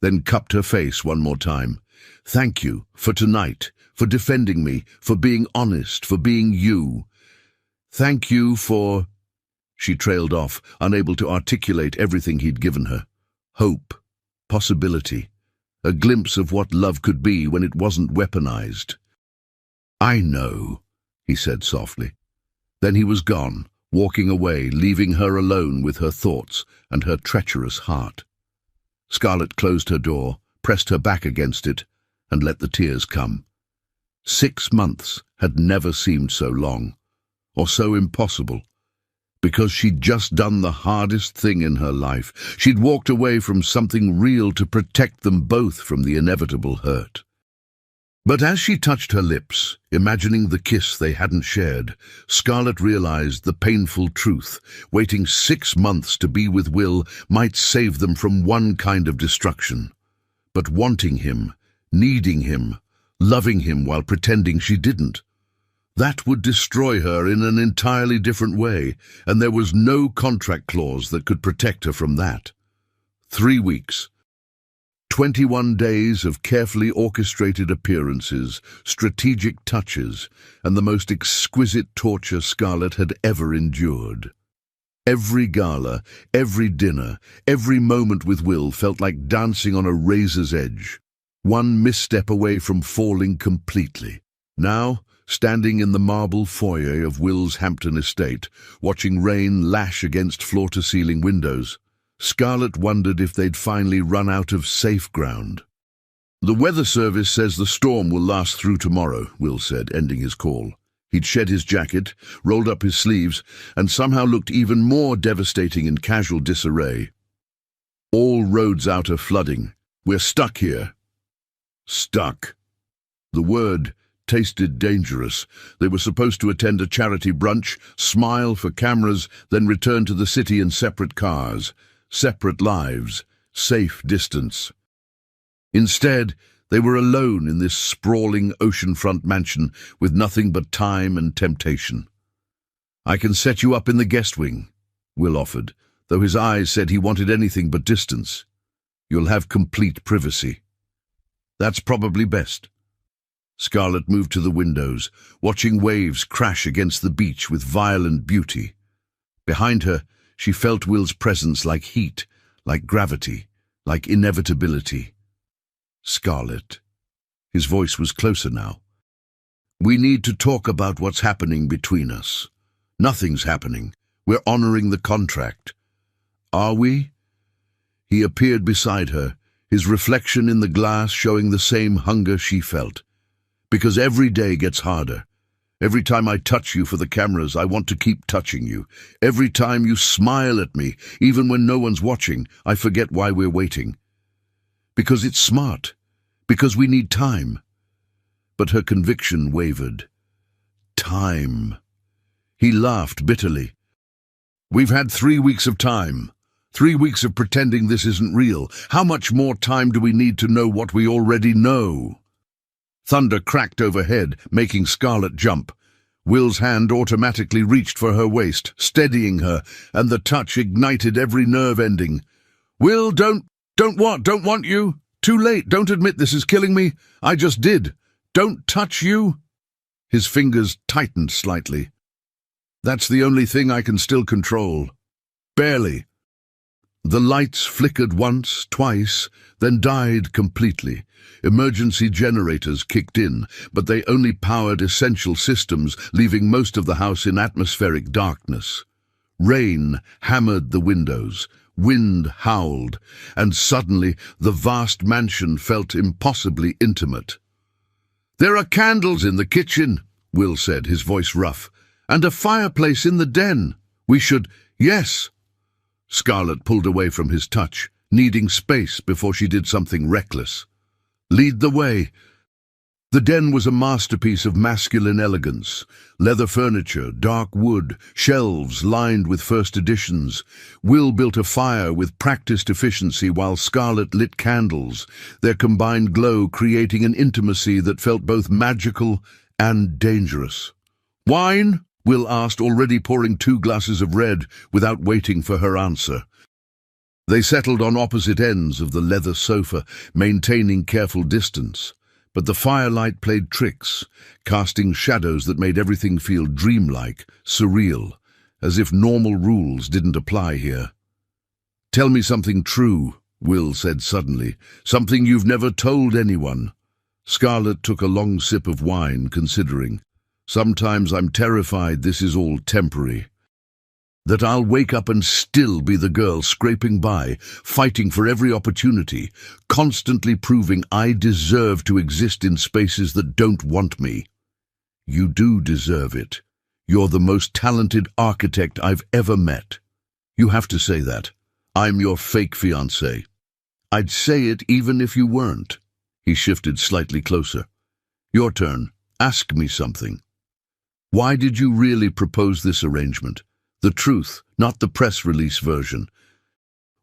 then cupped her face one more time. Thank you for tonight, for defending me, for being honest, for being you. Thank you for... She trailed off, unable to articulate everything he'd given her. Hope, possibility, a glimpse of what love could be when it wasn't weaponized. I know, he said softly. Then he was gone, walking away, leaving her alone with her thoughts and her treacherous heart. Scarlett closed her door, pressed her back against it, and let the tears come. 6 months had never seemed so long, or so impossible, because she'd just done the hardest thing in her life. She'd walked away from something real to protect them both from the inevitable hurt. But as she touched her lips, imagining the kiss they hadn't shared, Scarlett realized the painful truth. Waiting 6 months to be with Will might save them from one kind of destruction. But wanting him, needing him, loving him while pretending she didn't, that would destroy her in an entirely different way, and there was no contract clause that could protect her from that. 3 weeks. 21 days of carefully orchestrated appearances, strategic touches, and the most exquisite torture Scarlett had ever endured. Every gala, every dinner, every moment with Will felt like dancing on a razor's edge, one misstep away from falling completely. Now, standing in the marble foyer of Will's Hampton estate, watching rain lash against floor-to-ceiling windows, Scarlett wondered if they'd finally run out of safe ground. The weather service says the storm will last through tomorrow, Will said, ending his call. He'd shed his jacket, rolled up his sleeves, and somehow looked even more devastating in casual disarray. All roads out are flooding. We're stuck here. Stuck. The word tasted dangerous. They were supposed to attend a charity brunch, smile for cameras, then return to the city in separate cars. Separate lives, safe distance. Instead, they were alone in this sprawling oceanfront mansion with nothing but time and temptation. I can set you up in the guest wing, Will offered, though his eyes said he wanted anything but distance. You'll have complete privacy. That's probably best. Scarlett moved to the windows, watching waves crash against the beach with violent beauty. Behind her, she felt Will's presence like heat, like gravity, like inevitability. Scarlett. His voice was closer now. We need to talk about what's happening between us. Nothing's happening. We're honoring the contract. Are we? He appeared beside her, his reflection in the glass showing the same hunger she felt. Because every day gets harder. Every time I touch you for the cameras, I want to keep touching you. Every time you smile at me, even when no one's watching, I forget why we're waiting. Because it's smart. Because we need time. But her conviction wavered. Time. He laughed bitterly. We've had 3 weeks of time. 3 weeks of pretending this isn't real. How much more time do we need to know what we already know? Thunder cracked overhead, making Scarlett jump. Will's hand automatically reached for her waist, steadying her, and the touch ignited every nerve ending. Will, don't want you. Too late, don't admit this is killing me. I just did. Don't touch you. His fingers tightened slightly. That's the only thing I can still control. Barely. The lights flickered once, twice, then died completely. Emergency generators kicked in, but they only powered essential systems, leaving most of the house in atmospheric darkness. Rain hammered the windows, wind howled, and suddenly the vast mansion felt impossibly intimate. There are candles in the kitchen, Will said, his voice rough, and a fireplace in the den. We should— Yes. Scarlett pulled away from his touch, needing space before she did something reckless. Lead the way. The den was a masterpiece of masculine elegance. Leather furniture, dark wood, shelves lined with first editions. Will built a fire with practiced efficiency while Scarlett lit candles, their combined glow creating an intimacy that felt both magical and dangerous. Wine? Will asked, already pouring 2 glasses of red without waiting for her answer. They settled on opposite ends of the leather sofa, maintaining careful distance. But the firelight played tricks, casting shadows that made everything feel dreamlike, surreal, as if normal rules didn't apply here. Tell me something true, Will said suddenly, something you've never told anyone. Scarlett took a long sip of wine, considering. Sometimes I'm terrified this is all temporary. That I'll wake up and still be the girl scraping by, fighting for every opportunity, constantly proving I deserve to exist in spaces that don't want me. You do deserve it. You're the most talented architect I've ever met. You have to say that. I'm your fake fiancé. I'd say it even if you weren't. He shifted slightly closer. Your turn. Ask me something. Why did you really propose this arrangement? The truth, not the press release version.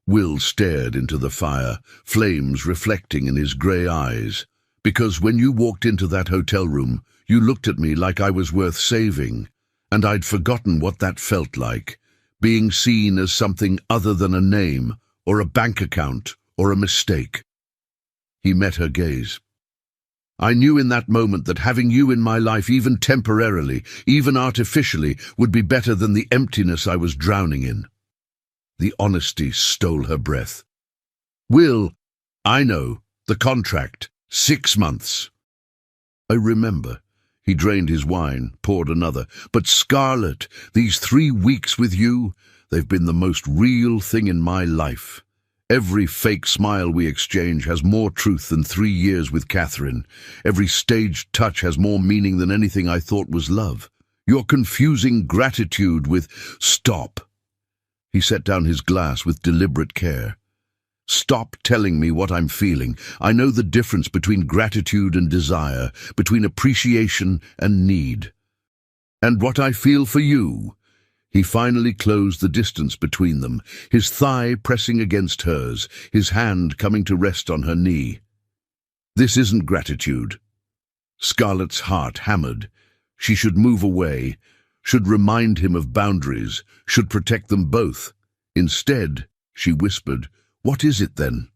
Will stared into the fire, flames reflecting in his grey eyes. Because when you walked into that hotel room, you looked at me like I was worth saving, and I'd forgotten what that felt like, being seen as something other than a name, or a bank account, or a mistake. He met her gaze. I knew in that moment that having you in my life, even temporarily, even artificially, would be better than the emptiness I was drowning in. The honesty stole her breath. Will, I know, the contract, 6 months. I remember. He drained his wine, poured another. But Scarlett, these 3 weeks with you, they've been the most real thing in my life. Every fake smile we exchange has more truth than 3 years with Catherine. Every staged touch has more meaning than anything I thought was love. You're confusing gratitude with— Stop. He set down his glass with deliberate care. Stop telling me what I'm feeling. I know the difference between gratitude and desire, between appreciation and need. And what I feel for you— He finally closed the distance between them, his thigh pressing against hers, his hand coming to rest on her knee. This isn't gratitude. Scarlett's heart hammered. She should move away, should remind him of boundaries, should protect them both. Instead, she whispered, "What is it then?"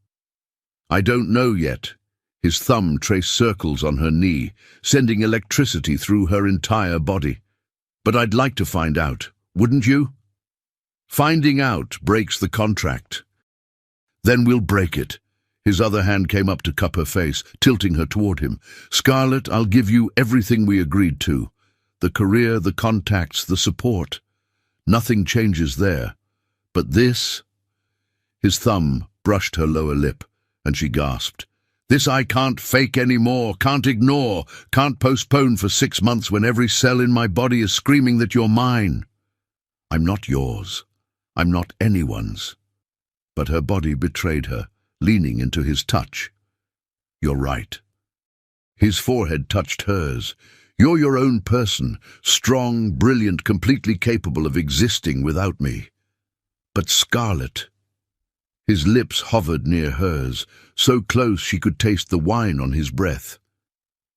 I don't know yet. His thumb traced circles on her knee, sending electricity through her entire body. But I'd like to find out, wouldn't you? Finding out breaks the contract. Then we'll break it. His other hand came up to cup her face, tilting her toward him. Scarlett, I'll give you everything we agreed to. The career, the contacts, the support. Nothing changes there. But this... His thumb brushed her lower lip, and she gasped. This I can't fake anymore, can't ignore, can't postpone for 6 months when every cell in my body is screaming that you're mine. I'm not yours. I'm not anyone's. But her body betrayed her, leaning into his touch. You're right. His forehead touched hers. You're your own person, strong, brilliant, completely capable of existing without me. But Scarlett... His lips hovered near hers, so close she could taste the wine on his breath.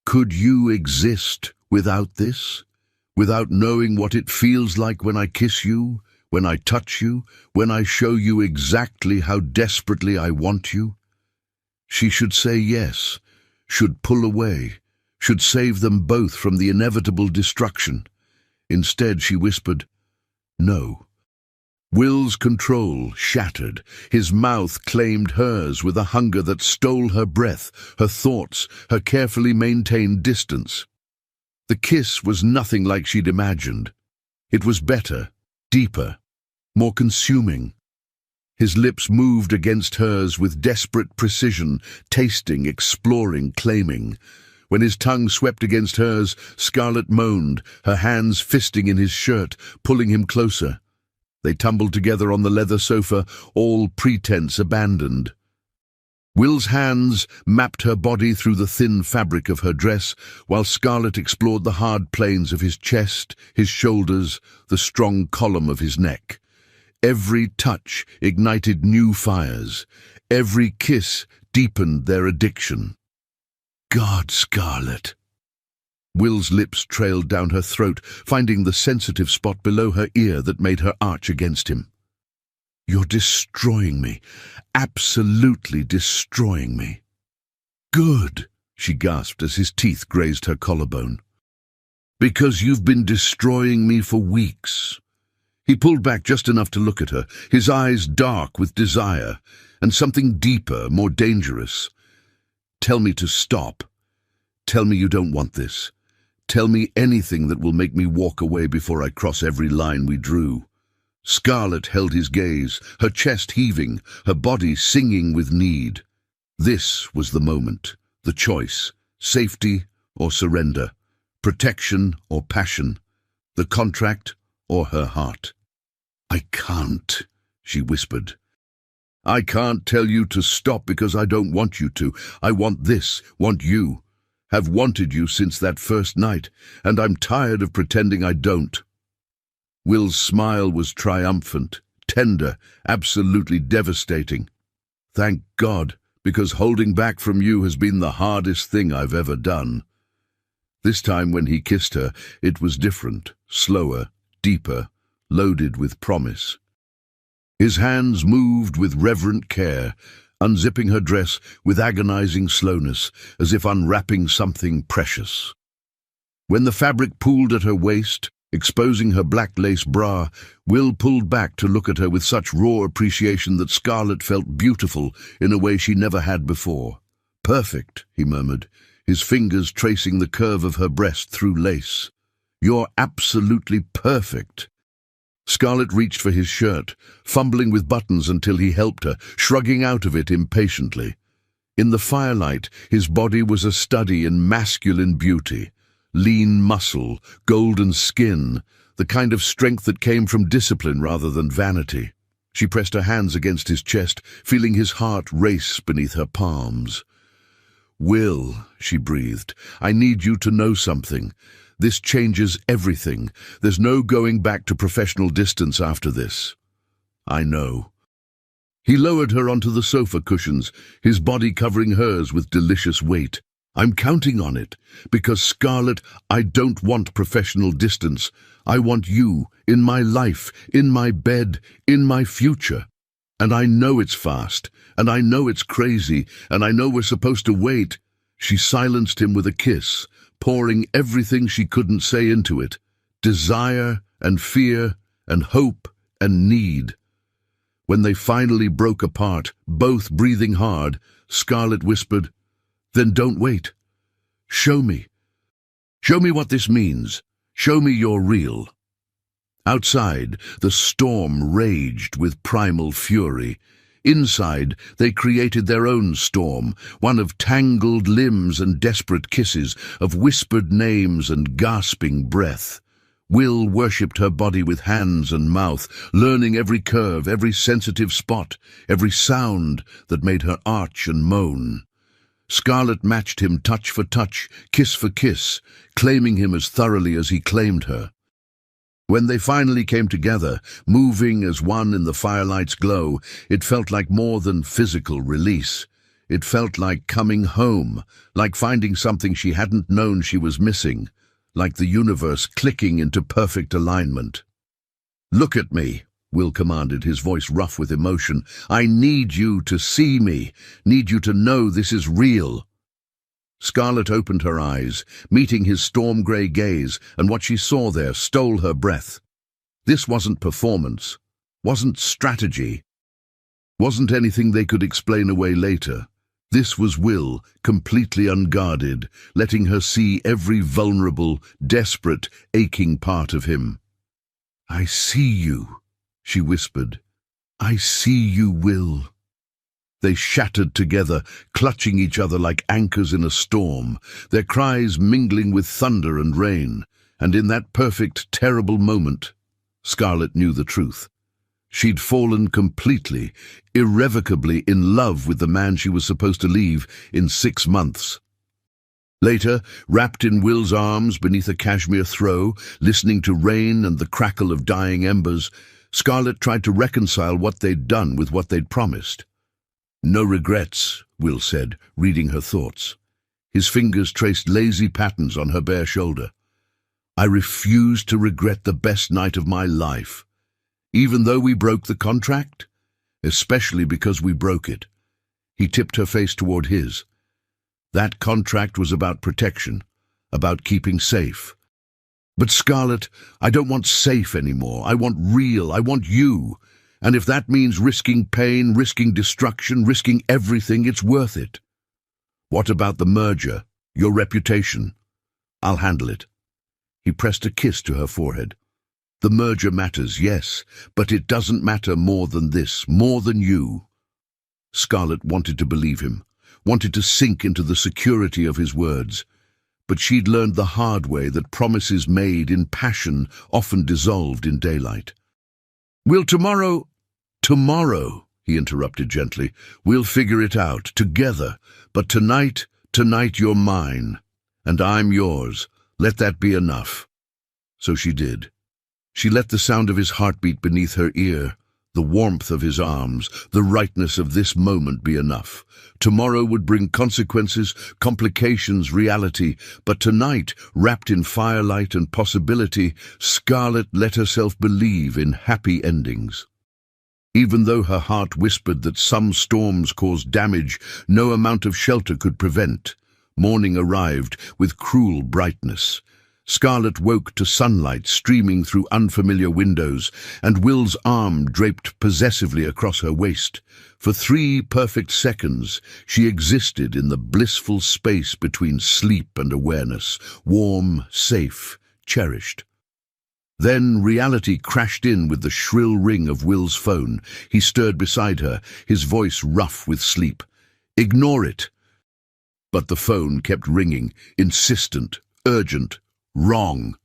Could you exist without this? Without knowing what it feels like when I kiss you, when I touch you, when I show you exactly how desperately I want you? She should say yes, should pull away, should save them both from the inevitable destruction. Instead, she whispered, no. Will's control shattered. His mouth claimed hers with a hunger that stole her breath, her thoughts, her carefully maintained distance. The kiss was nothing like she'd imagined. It was better, deeper, more consuming. His lips moved against hers with desperate precision, tasting, exploring, claiming. When his tongue swept against hers, Scarlett moaned, her hands fisting in his shirt, pulling him closer. They tumbled together on the leather sofa, all pretense abandoned. Will's hands mapped her body through the thin fabric of her dress, while Scarlett explored the hard planes of his chest, his shoulders, the strong column of his neck. Every touch ignited new fires. Every kiss deepened their addiction. God, Scarlett! Will's lips trailed down her throat, finding the sensitive spot below her ear that made her arch against him. You're destroying me, absolutely destroying me. Good, she gasped as his teeth grazed her collarbone. Because you've been destroying me for weeks. He pulled back just enough to look at her, his eyes dark with desire, and something deeper, more dangerous. Tell me to stop. Tell me you don't want this. Tell me anything that will make me walk away before I cross every line we drew. Scarlett held his gaze, her chest heaving, her body singing with need. This was the moment, the choice, safety or surrender, protection or passion, the contract or her heart. I can't, she whispered. I can't tell you to stop because I don't want you to. I want this, want you. Have wanted you since that first night, and I'm tired of pretending I don't. Will's smile was triumphant, tender, absolutely devastating. Thank God, because holding back from you has been the hardest thing I've ever done. This time when he kissed her, it was different, slower, deeper, loaded with promise. His hands moved with reverent care, unzipping her dress with agonizing slowness, as if unwrapping something precious. When the fabric pooled at her waist, exposing her black lace bra, Will pulled back to look at her with such raw appreciation that Scarlett felt beautiful in a way she never had before. Perfect, he murmured, his fingers tracing the curve of her breast through lace. You're absolutely perfect. Scarlett reached for his shirt, fumbling with buttons until he helped her, shrugging out of it impatiently. In the firelight, his body was a study in masculine beauty. Lean muscle, golden skin, the kind of strength that came from discipline rather than vanity. She pressed her hands against his chest, feeling his heart race beneath her palms. Will, she breathed, I need you to know something. This changes everything. There's no going back to professional distance after this. I know. He lowered her onto the sofa cushions, his body covering hers with delicious weight. I'm counting on it, because, Scarlett, I don't want professional distance. I want you, in my life, in my bed, in my future. And I know it's fast, and I know it's crazy, and I know we're supposed to wait." She silenced him with a kiss, pouring everything she couldn't say into it. Desire and fear and hope and need. When they finally broke apart, both breathing hard, Scarlett whispered, "Then don't wait. Show me. Show me what this means. Show me you're real." Outside, the storm raged with primal fury. Inside, they created their own storm, one of tangled limbs and desperate kisses, of whispered names and gasping breath. Will worshipped her body with hands and mouth, learning every curve, every sensitive spot, every sound that made her arch and moan. Scarlett matched him touch for touch, kiss for kiss, claiming him as thoroughly as he claimed her. When they finally came together, moving as one in the firelight's glow, it felt like more than physical release. It felt like coming home, like finding something she hadn't known she was missing, like the universe clicking into perfect alignment. "Look at me," Will commanded, his voice rough with emotion. "I need you to see me, need you to know this is real." Scarlett opened her eyes, meeting his storm-grey gaze, and what she saw there stole her breath. This wasn't performance, wasn't strategy, wasn't anything they could explain away later. This was Will, completely unguarded, letting her see every vulnerable, desperate, aching part of him. "I see you," she whispered. "I see you, Will." They shattered together, clutching each other like anchors in a storm, their cries mingling with thunder and rain. And in that perfect, terrible moment, Scarlett knew the truth. She'd fallen completely, irrevocably in love with the man she was supposed to leave in 6 months. Later, wrapped in Will's arms beneath a cashmere throw, listening to rain and the crackle of dying embers, Scarlett tried to reconcile what they'd done with what they'd promised. "No regrets," Will said, reading her thoughts. His fingers traced lazy patterns on her bare shoulder. "I refuse to regret the best night of my life. Even though we broke the contract? Especially because we broke it." He tipped her face toward his. "That contract was about protection, about keeping safe. But Scarlett, I don't want safe anymore. I want real. I want you. And if that means risking pain, risking destruction, risking everything, it's worth it." "What about the merger? Your reputation?" "I'll handle it." He pressed a kiss to her forehead. "The merger matters, yes, but it doesn't matter more than this, more than you." Scarlett wanted to believe him, wanted to sink into the security of his words. But she'd learned the hard way that promises made in passion often dissolved in daylight. "Will tomorrow—" "Tomorrow," he interrupted gently. "We'll figure it out, together. But tonight you're mine. And I'm yours. Let that be enough." So she did. She let the sound of his heartbeat beneath her ear, the warmth of his arms, the rightness of this moment be enough. Tomorrow would bring consequences, complications, reality. But tonight, wrapped in firelight and possibility, Scarlett let herself believe in happy endings. Even though her heart whispered that some storms caused damage no amount of shelter could prevent, morning arrived with cruel brightness. Scarlett woke to sunlight streaming through unfamiliar windows, and Will's arm draped possessively across her waist. For 3 perfect seconds, she existed in the blissful space between sleep and awareness, warm, safe, cherished. Then reality crashed in with the shrill ring of Will's phone. He stirred beside her, his voice rough with sleep. "Ignore it." But the phone kept ringing, insistent, urgent, wrong.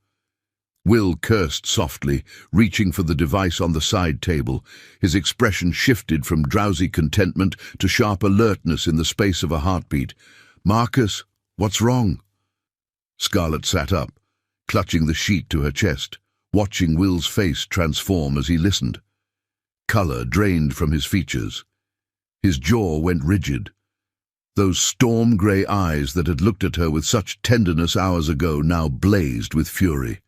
Will cursed softly, reaching for the device on the side table. His expression shifted from drowsy contentment to sharp alertness in the space of a heartbeat. "Marcus, what's wrong?" Scarlett sat up, clutching the sheet to her chest, watching Will's face transform as he listened. Color drained from his features. His jaw went rigid. Those storm-grey eyes that had looked at her with such tenderness hours ago now blazed with fury.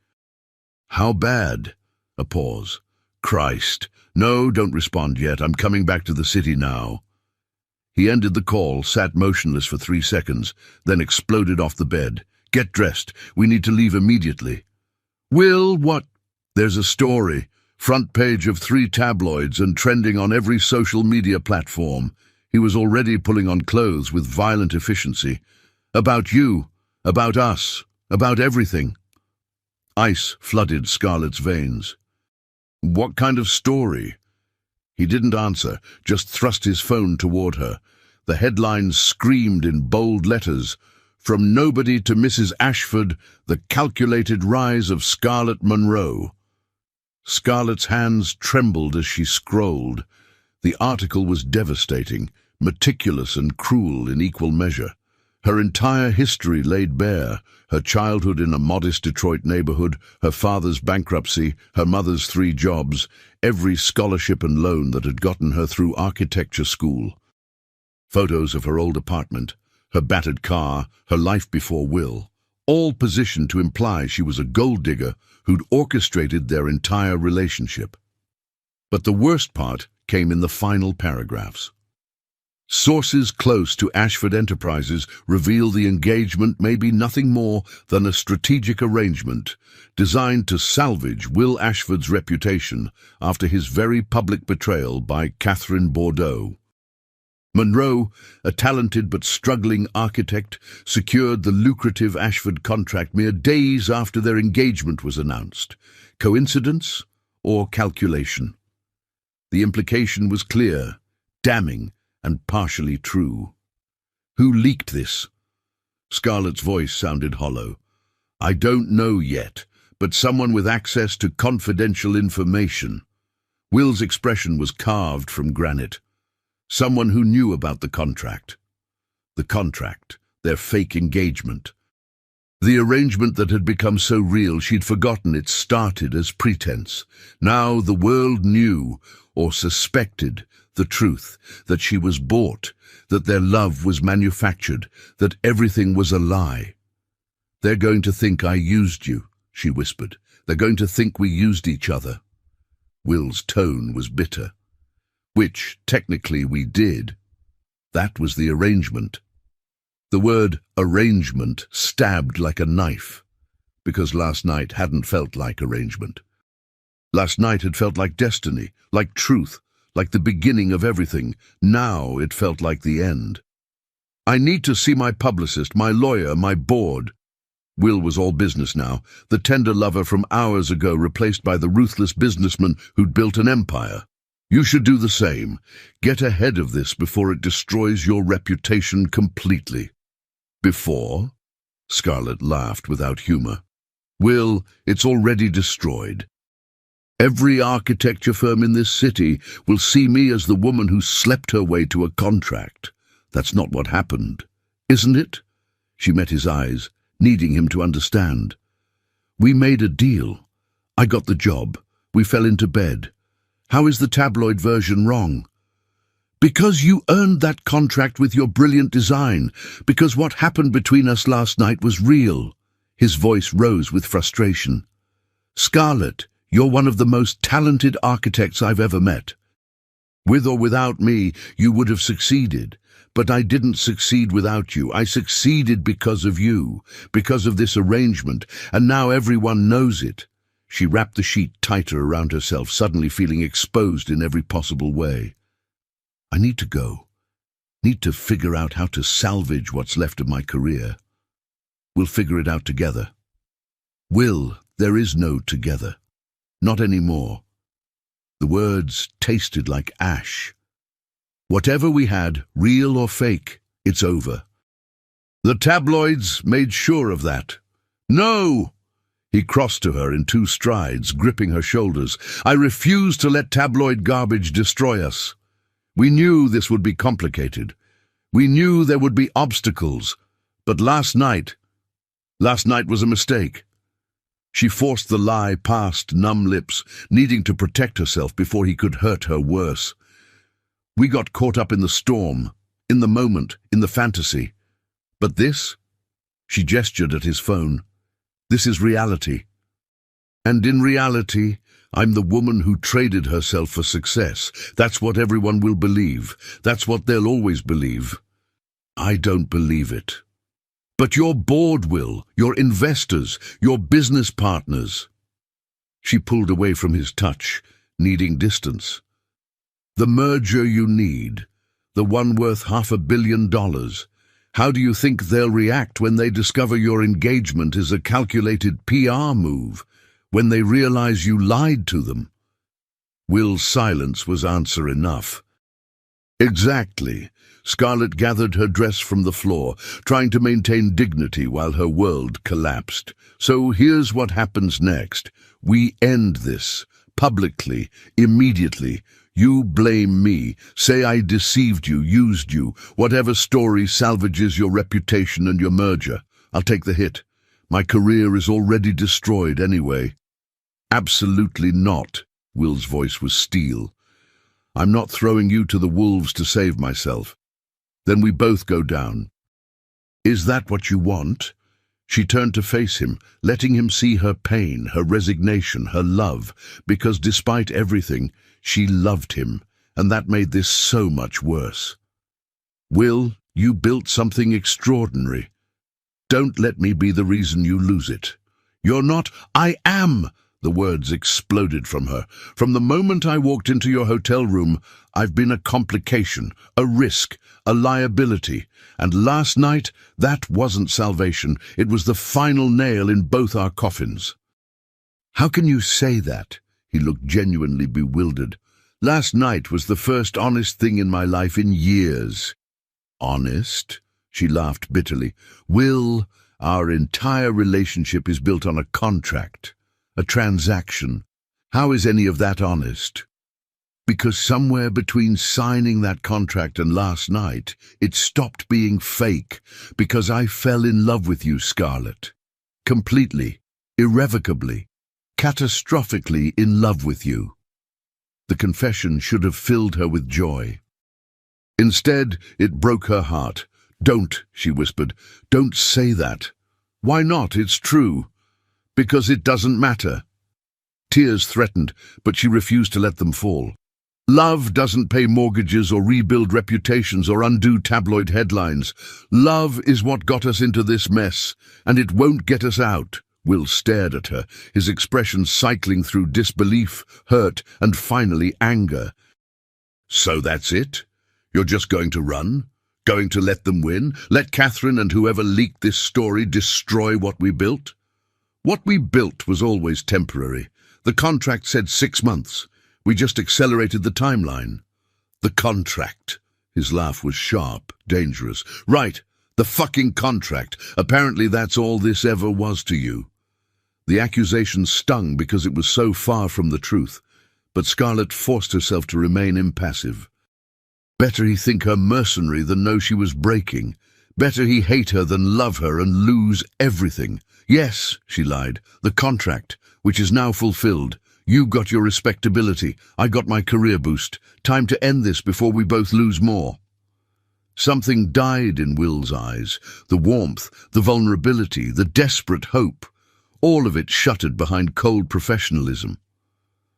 "How bad?" A pause. Christ. No, don't respond yet. I'm coming back to the city now. He ended the call, sat motionless for 3 seconds, then exploded off the bed. Get dressed. We need to leave immediately. Will, what? There's a story. Front page of 3 tabloids and trending on every social media platform. He was already pulling on clothes with violent efficiency. About you, about us, about everything. Ice flooded Scarlett's veins. What kind of story? He didn't answer, just thrust his phone toward her. The headlines screamed in bold letters, "From nobody to Mrs. Ashford, the calculated rise of Scarlett Monroe." Scarlett's hands trembled as she scrolled. The article was devastating, meticulous and cruel in equal measure. Her entire history laid bare, her childhood in a modest Detroit neighborhood, her father's bankruptcy, her mother's 3 jobs, every scholarship and loan that had gotten her through architecture school. Photos of her old apartment, her battered car, her life before Will, all positioned to imply she was a gold digger who'd orchestrated their entire relationship. But the worst part came in the final paragraphs. Sources close to Ashford Enterprises reveal the engagement may be nothing more than a strategic arrangement designed to salvage Will Ashford's reputation after his very public betrayal by Catherine Bordeaux. Monroe, a talented but struggling architect, secured the lucrative Ashford contract mere days after their engagement was announced. Coincidence or calculation? The implication was clear, damning, and partially true. Who leaked this? Scarlett's voice sounded hollow. I don't know yet, but someone with access to confidential information. Will's expression was carved from granite. Someone who knew about the contract. The contract, their fake engagement. The arrangement that had become so real she'd forgotten it started as pretense. Now the world knew, or suspected, the truth, that she was bought, that their love was manufactured, that everything was a lie. They're going to think I used you, she whispered. They're going to think we used each other. Will's tone was bitter. Which, technically, we did. That was the arrangement. The word arrangement stabbed like a knife, because last night hadn't felt like arrangement. Last night had felt like destiny, like truth, like the beginning of everything. Now it felt like the end. I need to see my publicist, my lawyer, my board. Will was all business now, the tender lover from hours ago replaced by the ruthless businessman who'd built an empire. You should do the same. Get ahead of this before it destroys your reputation completely. Before? Scarlett laughed without humor. Will, it's already destroyed. Every architecture firm in this city will see me as the woman who slept her way to a contract. That's not what happened, isn't it? She met his eyes, needing him to understand. We made a deal. I got the job. We fell into bed. How is the tabloid version wrong? Because you earned that contract with your brilliant design, because what happened between us last night was real. His voice rose with frustration. Scarlett, you're one of the most talented architects I've ever met. With or without me, you would have succeeded. But I didn't succeed without you. I succeeded because of you, because of this arrangement, and now everyone knows it. She wrapped the sheet tighter around herself, suddenly feeling exposed in every possible way. I need to go. Need to figure out how to salvage what's left of my career. We'll figure it out together. Will, there is no together. Not anymore. The words tasted like ash. Whatever we had, real or fake, it's over. The tabloids made sure of that. No! He crossed to her in 2 strides, gripping her shoulders. I refuse to let tabloid garbage destroy us. We knew this would be complicated. We knew there would be obstacles. But last night was a mistake. She forced the lie past numb lips, needing to protect herself before he could hurt her worse. We got caught up in the storm, in the moment, in the fantasy. But this? She gestured at his phone. This is reality. And in reality, I'm the woman who traded herself for success. That's what everyone will believe. That's what they'll always believe. I don't believe it. But your board will, your investors, your business partners. She pulled away from his touch, needing distance. The merger you need, the one worth $500 million. How do you think they'll react when they discover your engagement is a calculated PR move, when they realize you lied to them? Will's silence was answer enough. Exactly. Scarlett gathered her dress from the floor, trying to maintain dignity while her world collapsed. So here's what happens next. We end this. Publicly. Immediately. You blame me. Say I deceived you, used you. Whatever story salvages your reputation and your merger. I'll take the hit. My career is already destroyed anyway. Absolutely not. Will's voice was steel. I'm not throwing you to the wolves to save myself. Then we both go down. Is that what you want? She turned to face him, letting him see her pain, her resignation, her love, because despite everything, she loved him, and that made this so much worse. Will, you built something extraordinary. Don't let me be the reason you lose it. You're not— I am! The words exploded from her. From the moment I walked into your hotel room, I've been a complication, a risk, a liability. And last night, that wasn't salvation. It was the final nail in both our coffins. How can you say that? He looked genuinely bewildered. Last night was the first honest thing in my life in years. Honest? She laughed bitterly. Will, our entire relationship is built on a contract. A transaction. How is any of that honest? Because somewhere between signing that contract and last night, it stopped being fake, because I fell in love with you, Scarlett. Completely, irrevocably, catastrophically in love with you. The confession should have filled her with joy. Instead, it broke her heart. Don't, she whispered, don't say that. Why not? It's true. Because it doesn't matter. Tears threatened, but she refused to let them fall. Love doesn't pay mortgages or rebuild reputations or undo tabloid headlines. Love is what got us into this mess, and it won't get us out. Will stared at her, his expression cycling through disbelief, hurt, and finally anger. So that's it? You're just going to run? Going to let them win? Let Catherine and whoever leaked this story destroy what we built? What we built was always temporary. The contract said 6 months. We just accelerated the timeline. The contract. His laugh was sharp, dangerous. Right, the fucking contract. Apparently that's all this ever was to you. The accusation stung because it was so far from the truth, but Scarlett forced herself to remain impassive. Better he think her mercenary than know she was breaking. Better he hate her than love her and lose everything. Yes, she lied, the contract, which is now fulfilled. You got your respectability, I got my career boost. Time to end this before we both lose more. Something died in Will's eyes, the warmth, the vulnerability, the desperate hope. All of it shuttered behind cold professionalism.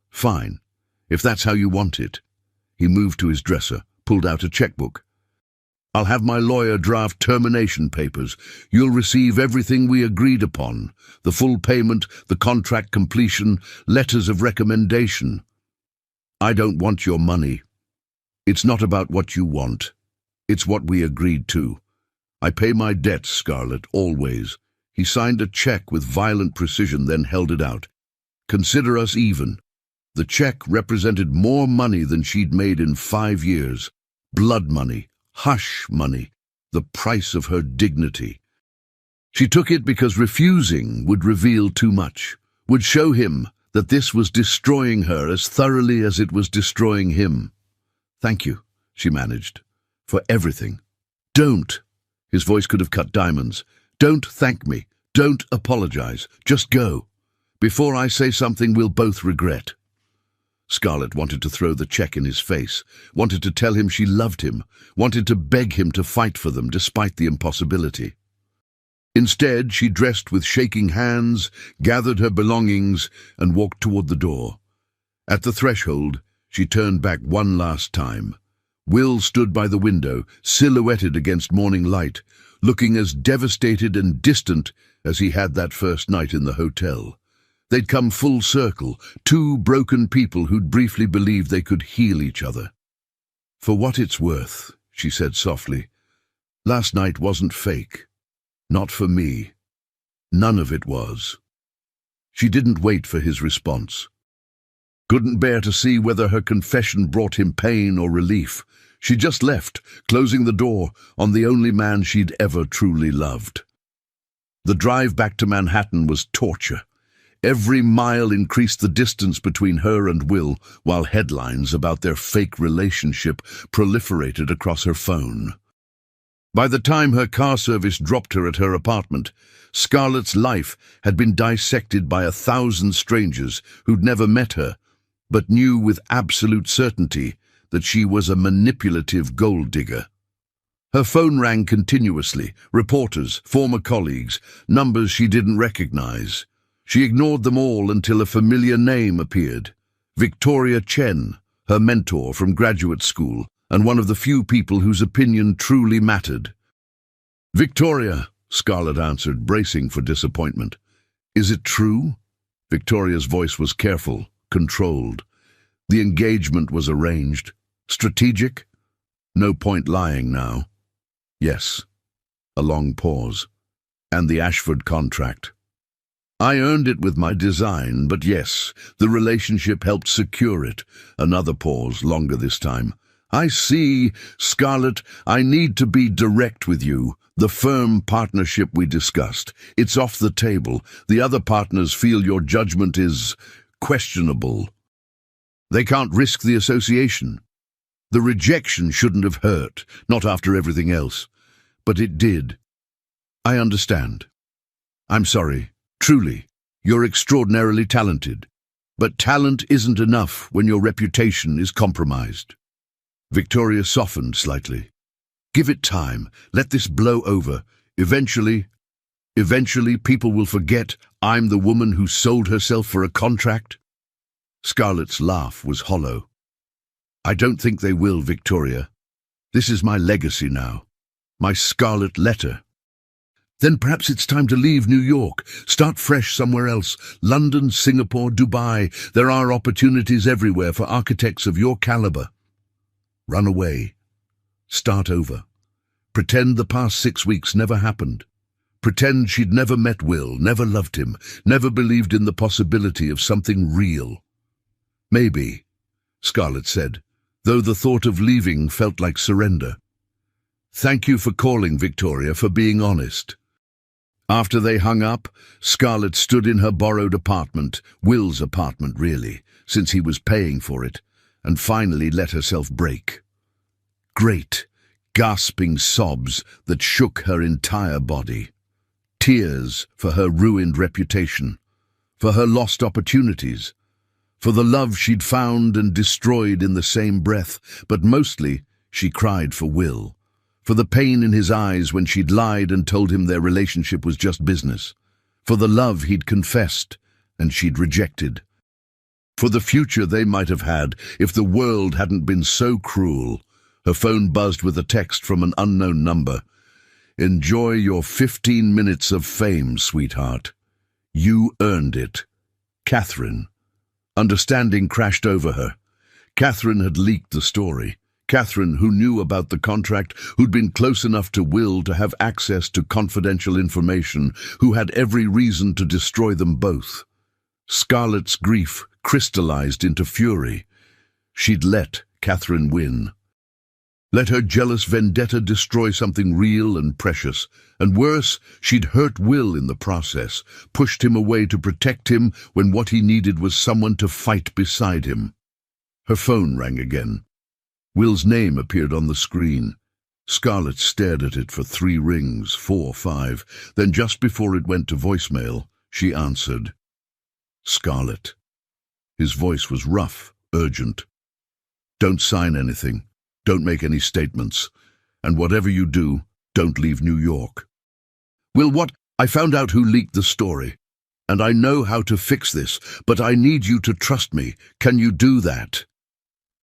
Fine, if that's how you want it. He moved to his dresser, pulled out a checkbook. I'll have my lawyer draft termination papers. You'll receive everything we agreed upon. The full payment, the contract completion, letters of recommendation. I don't want your money. It's not about what you want. It's what we agreed to. I pay my debts, Scarlett, always. He signed a check with violent precision, then held it out. Consider us even. The check represented more money than she'd made in 5 years. Blood money. Hush money, the price of her dignity. She took it because refusing would reveal too much, would show him that this was destroying her as thoroughly as it was destroying him. Thank you, she managed, for everything. Don't. His voice could have cut diamonds. Don't thank me. Don't apologize. Just go. Before I say something we'll both regret. Scarlett wanted to throw the check in his face, wanted to tell him she loved him, wanted to beg him to fight for them despite the impossibility. Instead, she dressed with shaking hands, gathered her belongings, and walked toward the door. At the threshold, she turned back one last time. Will stood by the window, silhouetted against morning light, looking as devastated and distant as he had that first night in the hotel. They'd come full circle, two broken people who'd briefly believed they could heal each other. "For what it's worth," she said softly, "last night wasn't fake. Not for me. None of it was." She didn't wait for his response. Couldn't bear to see whether her confession brought him pain or relief. She just left, closing the door on the only man she'd ever truly loved. The drive back to Manhattan was torture. Every mile increased the distance between her and Will, while headlines about their fake relationship proliferated across her phone. By the time her car service dropped her at her apartment, Scarlett's life had been dissected by 1,000 strangers who'd never met her, but knew with absolute certainty that she was a manipulative gold digger. Her phone rang continuously, reporters, former colleagues, numbers she didn't recognize. She ignored them all until a familiar name appeared. Victoria Chen, her mentor from graduate school, and one of the few people whose opinion truly mattered. "Victoria," Scarlett answered, bracing for disappointment. "Is it true?" Victoria's voice was careful, controlled. The engagement was arranged. Strategic? No point lying now. "Yes." A long pause. "And the Ashford contract?" "I earned it with my design, but yes, the relationship helped secure it." Another pause, longer this time. "I see, Scarlett, I need to be direct with you. The firm partnership we discussed, it's off the table. The other partners feel your judgment is questionable. They can't risk the association. The rejection shouldn't have hurt, not after everything else. But it did. I understand. I'm sorry, truly. You're extraordinarily talented. But talent isn't enough when your reputation is compromised." Victoria softened slightly. "Give it time. Let this blow over. Eventually people will forget I'm the woman who sold herself for a contract." Scarlett's laugh was hollow. "I don't think they will, Victoria. This is my legacy now. My scarlet letter." "Then perhaps it's time to leave New York. Start fresh somewhere else. London, Singapore, Dubai. There are opportunities everywhere for architects of your caliber." "Run away. Start over. Pretend the past 6 weeks never happened. Pretend she'd never met Will, never loved him, never believed in the possibility of something real." "Maybe," Scarlett said, though the thought of leaving felt like surrender. "Thank you for calling, Victoria, for being honest." After they hung up, Scarlett stood in her borrowed apartment, Will's apartment really, since he was paying for it, and finally let herself break. Great, gasping sobs that shook her entire body. Tears for her ruined reputation, for her lost opportunities, for the love she'd found and destroyed in the same breath, but mostly she cried for Will, for the pain in his eyes when she'd lied and told him their relationship was just business, for the love he'd confessed and she'd rejected, for the future they might have had if the world hadn't been so cruel. Her phone buzzed with a text from an unknown number. "Enjoy your 15 minutes of fame, sweetheart. You earned it. Catherine." Understanding crashed over her. Catherine had leaked the story. Catherine, who knew about the contract, who'd been close enough to Will to have access to confidential information, who had every reason to destroy them both. Scarlett's grief crystallized into fury. She'd let Catherine win. Let her jealous vendetta destroy something real and precious. And worse, she'd hurt Will in the process, pushed him away to protect him when what he needed was someone to fight beside him. Her phone rang again. Will's name appeared on the screen. Scarlett stared at it for 3 rings, 4, 5. Then just before it went to voicemail, she answered. "Scarlett." His voice was rough, urgent. "Don't sign anything. Don't make any statements. And whatever you do, don't leave New York." "Will, what?" I found out who leaked the story, and I know how to fix this, but I need you to trust me. Can you do that?"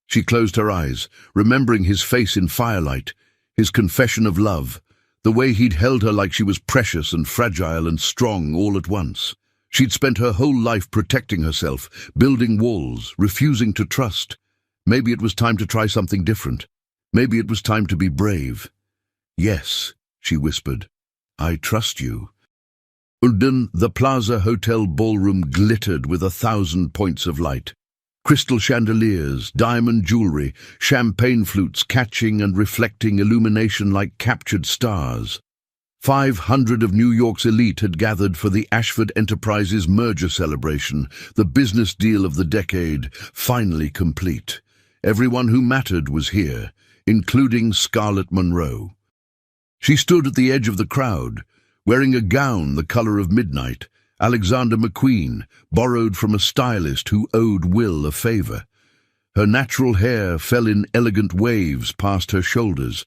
She closed her eyes, remembering his face in firelight, his confession of love, the way he'd held her like she was precious and fragile and strong all at once. She'd spent her whole life protecting herself, building walls, refusing to trust. Maybe it was time to try something different. Maybe it was time to be brave. "Yes," she whispered, "I trust you." Then the Plaza Hotel ballroom glittered with 1,000 points of light. Crystal chandeliers, diamond jewelry, champagne flutes catching and reflecting illumination like captured stars. 500 of New York's elite had gathered for the Ashford Enterprises merger celebration, the business deal of the decade, finally complete. Everyone who mattered was here, including Scarlett Monroe. She stood at the edge of the crowd, wearing a gown the color of midnight, Alexander McQueen, borrowed from a stylist who owed Will a favor. Her natural hair fell in elegant waves past her shoulders,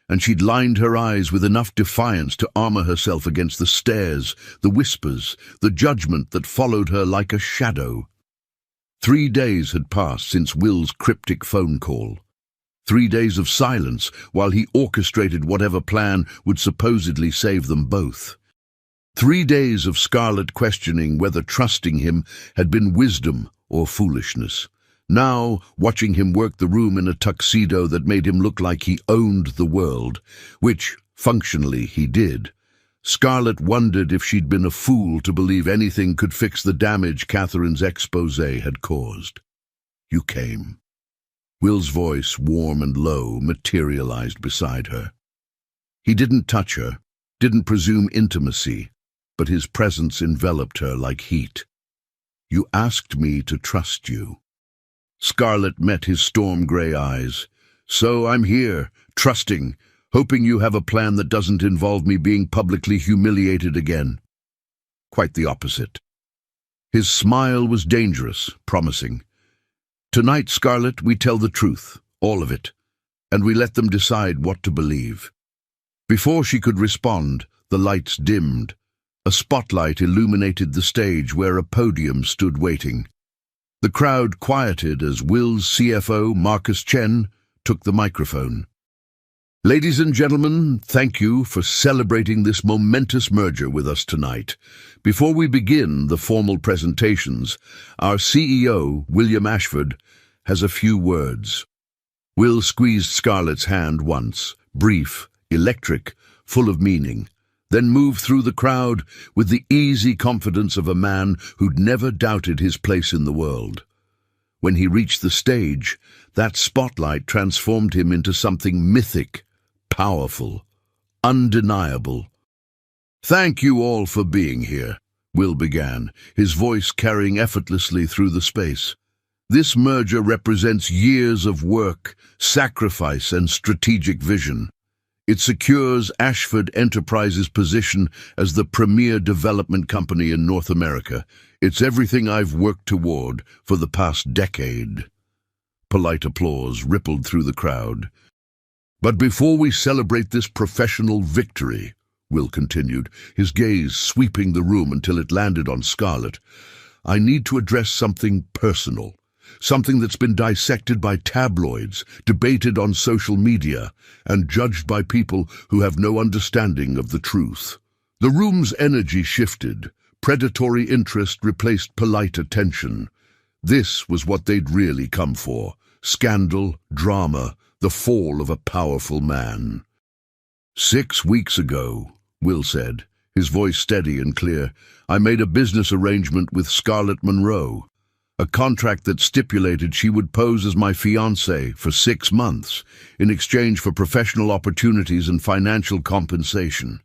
and she'd lined her eyes with enough defiance to armor herself against the stares, the whispers, the judgment that followed her like a shadow. 3 days had passed since Will's cryptic phone call. 3 days of silence while he orchestrated whatever plan would supposedly save them both. 3 days of Scarlett questioning whether trusting him had been wisdom or foolishness. Now, watching him work the room in a tuxedo that made him look like he owned the world, which, functionally, he did, Scarlett wondered if she'd been a fool to believe anything could fix the damage Catherine's exposé had caused. "You came." Will's voice, warm and low, materialized beside her. He didn't touch her, didn't presume intimacy, but his presence enveloped her like heat. "You asked me to trust you." Scarlett met his storm-gray eyes. "So I'm here, trusting, hoping you have a plan that doesn't involve me being publicly humiliated again." Quite the opposite. His smile was dangerous, promising. "Tonight, Scarlett, we tell the truth, all of it, and we let them decide what to believe." Before she could respond, the lights dimmed. A spotlight illuminated the stage where a podium stood waiting. The crowd quieted as Will's CFO, Marcus Chen, took the microphone. "Ladies and gentlemen, thank you for celebrating this momentous merger with us tonight. Before we begin the formal presentations, our CEO, William Ashford, has a few words." Will squeezed Scarlett's hand once, brief, electric, full of meaning, then moved through the crowd with the easy confidence of a man who'd never doubted his place in the world. When he reached the stage, that spotlight transformed him into something mythic, powerful, undeniable. "Thank you all for being here," Will began, his voice carrying effortlessly through the space. "This merger represents years of work, sacrifice, and strategic vision. It secures Ashford Enterprises' position as the premier development company in North America. It's everything I've worked toward for the past decade." Polite applause rippled through the crowd. "But before we celebrate this professional victory," Will continued, his gaze sweeping the room until it landed on Scarlett, "I need to address something personal. Something that's been dissected by tabloids, debated on social media, and judged by people who have no understanding of the truth." The room's energy shifted. Predatory interest replaced polite attention. This was what they'd really come for: scandal, drama, the fall of a powerful man. "6 weeks ago," Will said, his voice steady and clear, "I made a business arrangement with Scarlett Monroe. A contract that stipulated she would pose as my fiancée for 6 months, in exchange for professional opportunities and financial compensation."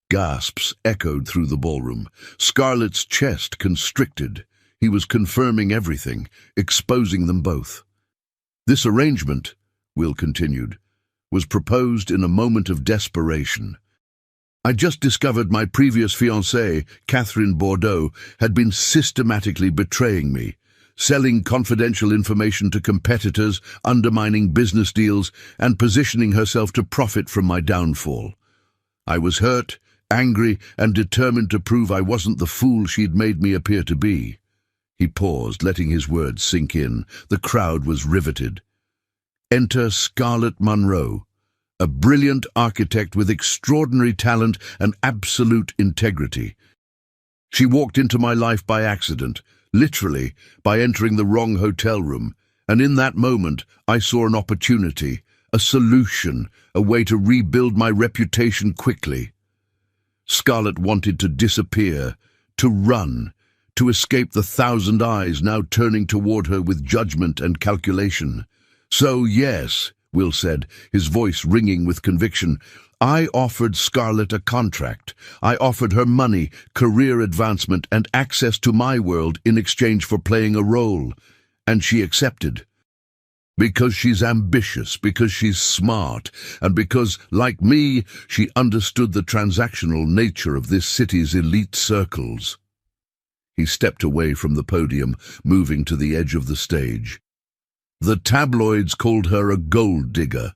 Gasps echoed through the ballroom. Scarlett's chest constricted. He was confirming everything, exposing them both. "This arrangement," Will continued, "was proposed in a moment of desperation. I just discovered my previous fiancée, Catherine Bordeaux, had been systematically betraying me, selling confidential information to competitors, undermining business deals, and positioning herself to profit from my downfall. I was hurt, angry and determined to prove I wasn't the fool she'd made me appear to be. He paused, letting his words sink in. The crowd was riveted. Enter Scarlett Munro, a brilliant architect with extraordinary talent and absolute integrity. She walked into my life by accident, literally by entering the wrong hotel room, and in that moment I saw an opportunity, a solution, a way to rebuild my reputation quickly. Scarlett wanted to disappear, to run, to escape the thousand eyes now turning toward her with judgment and calculation. So yes, Will said, his voice ringing with conviction, I offered Scarlett a contract. I offered her money, career advancement, and access to my world in exchange for playing a role. And she accepted. Because she's ambitious, because she's smart, and because, like me, she understood the transactional nature of this city's elite circles. He stepped away from the podium, moving to the edge of the stage. The tabloids called her a gold digger,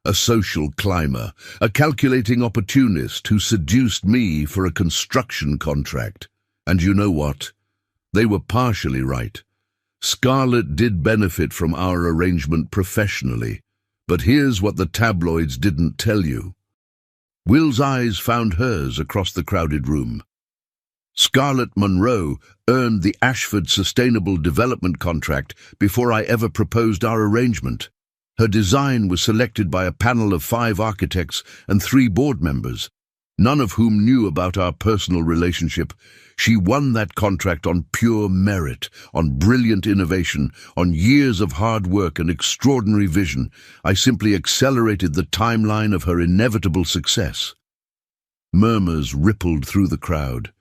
a social climber, a calculating opportunist who seduced me for a construction contract. And you know what? They were partially right. Scarlett did benefit from our arrangement professionally, but here's what the tabloids didn't tell you. Will's eyes found hers across the crowded room. Scarlett Munro earned the Ashford Sustainable Development contract before I ever proposed our arrangement. Her design was selected by a panel of 5 architects and 3 board members, none of whom knew about our personal relationship. She won that contract on pure merit, on brilliant innovation, on years of hard work and extraordinary vision. I simply accelerated the timeline of her inevitable success. Murmurs rippled through the crowd.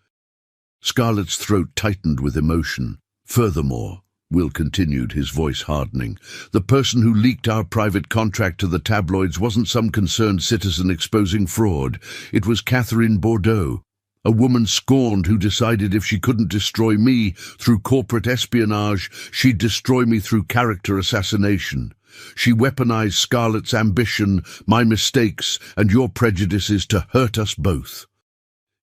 Scarlett's throat tightened with emotion. Furthermore, Will continued, his voice hardening, the person who leaked our private contract to the tabloids wasn't some concerned citizen exposing fraud. It was Catherine Bordeaux, a woman scorned who decided if she couldn't destroy me through corporate espionage, she'd destroy me through character assassination. She weaponized Scarlett's ambition, my mistakes, and your prejudices to hurt us both.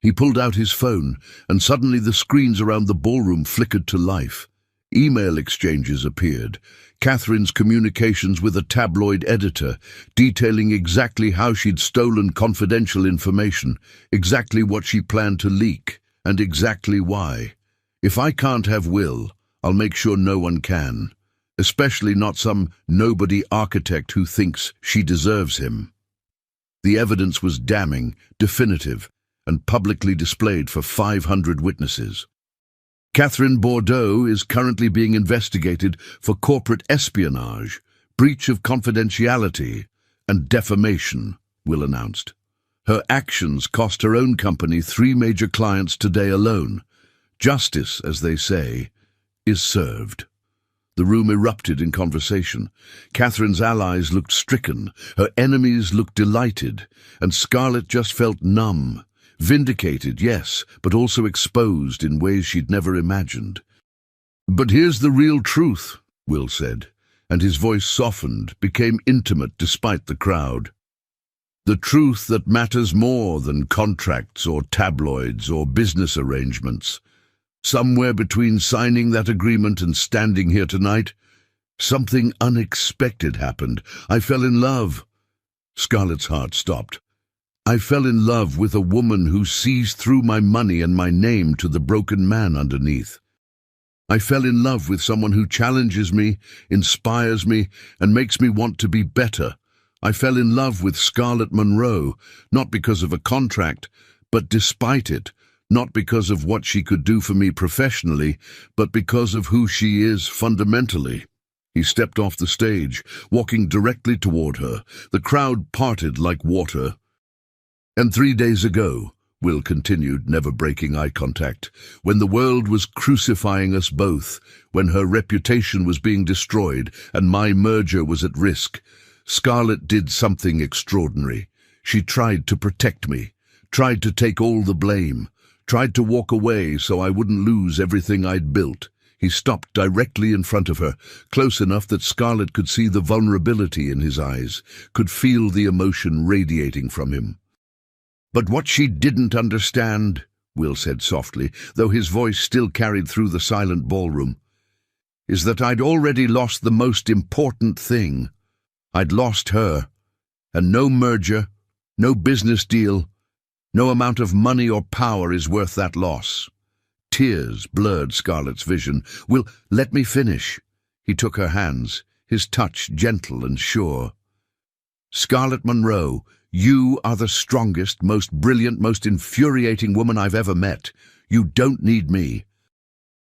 He pulled out his phone, and suddenly the screens around the ballroom flickered to life. Email exchanges appeared, Catherine's communications with a tabloid editor, detailing exactly how she'd stolen confidential information, exactly what she planned to leak, and exactly why. If I can't have Will, I'll make sure no one can, especially not some nobody architect who thinks she deserves him. The evidence was damning, definitive, and publicly displayed for 500 witnesses. Catherine Bordeaux is currently being investigated for corporate espionage, breach of confidentiality, and defamation, Will announced. Her actions cost her own company 3 major clients today alone. Justice, as they say, is served. The room erupted in conversation. Catherine's allies looked stricken, her enemies looked delighted, and Scarlett just felt numb. Vindicated, yes, but also exposed in ways she'd never imagined. But here's the real truth, Will said, and his voice softened, became intimate despite the crowd. The truth that matters more than contracts or tabloids or business arrangements. Somewhere between signing that agreement and standing here tonight, something unexpected happened. I fell in love. Scarlett's heart stopped. I fell in love with a woman who sees through my money and my name to the broken man underneath. I fell in love with someone who challenges me, inspires me, and makes me want to be better. I fell in love with Scarlett Munro, not because of a contract, but despite it, not because of what she could do for me professionally, but because of who she is fundamentally. He stepped off the stage, walking directly toward her. The crowd parted like water. And 3 days ago, Will continued, never breaking eye contact, when the world was crucifying us both, when her reputation was being destroyed and my merger was at risk, Scarlett did something extraordinary. She tried to protect me, tried to take all the blame, tried to walk away so I wouldn't lose everything I'd built. He stopped directly in front of her, close enough that Scarlett could see the vulnerability in his eyes, could feel the emotion radiating from him. But what she didn't understand, Will said softly, though his voice still carried through the silent ballroom, is that I'd already lost the most important thing. I'd lost her, and no merger, no business deal, no amount of money or power is worth that loss. Tears blurred Scarlett's vision. Will, let me finish. He took her hands, his touch gentle and sure. Scarlett Monroe, you are the strongest, most brilliant, most infuriating woman I've ever met. You don't need me.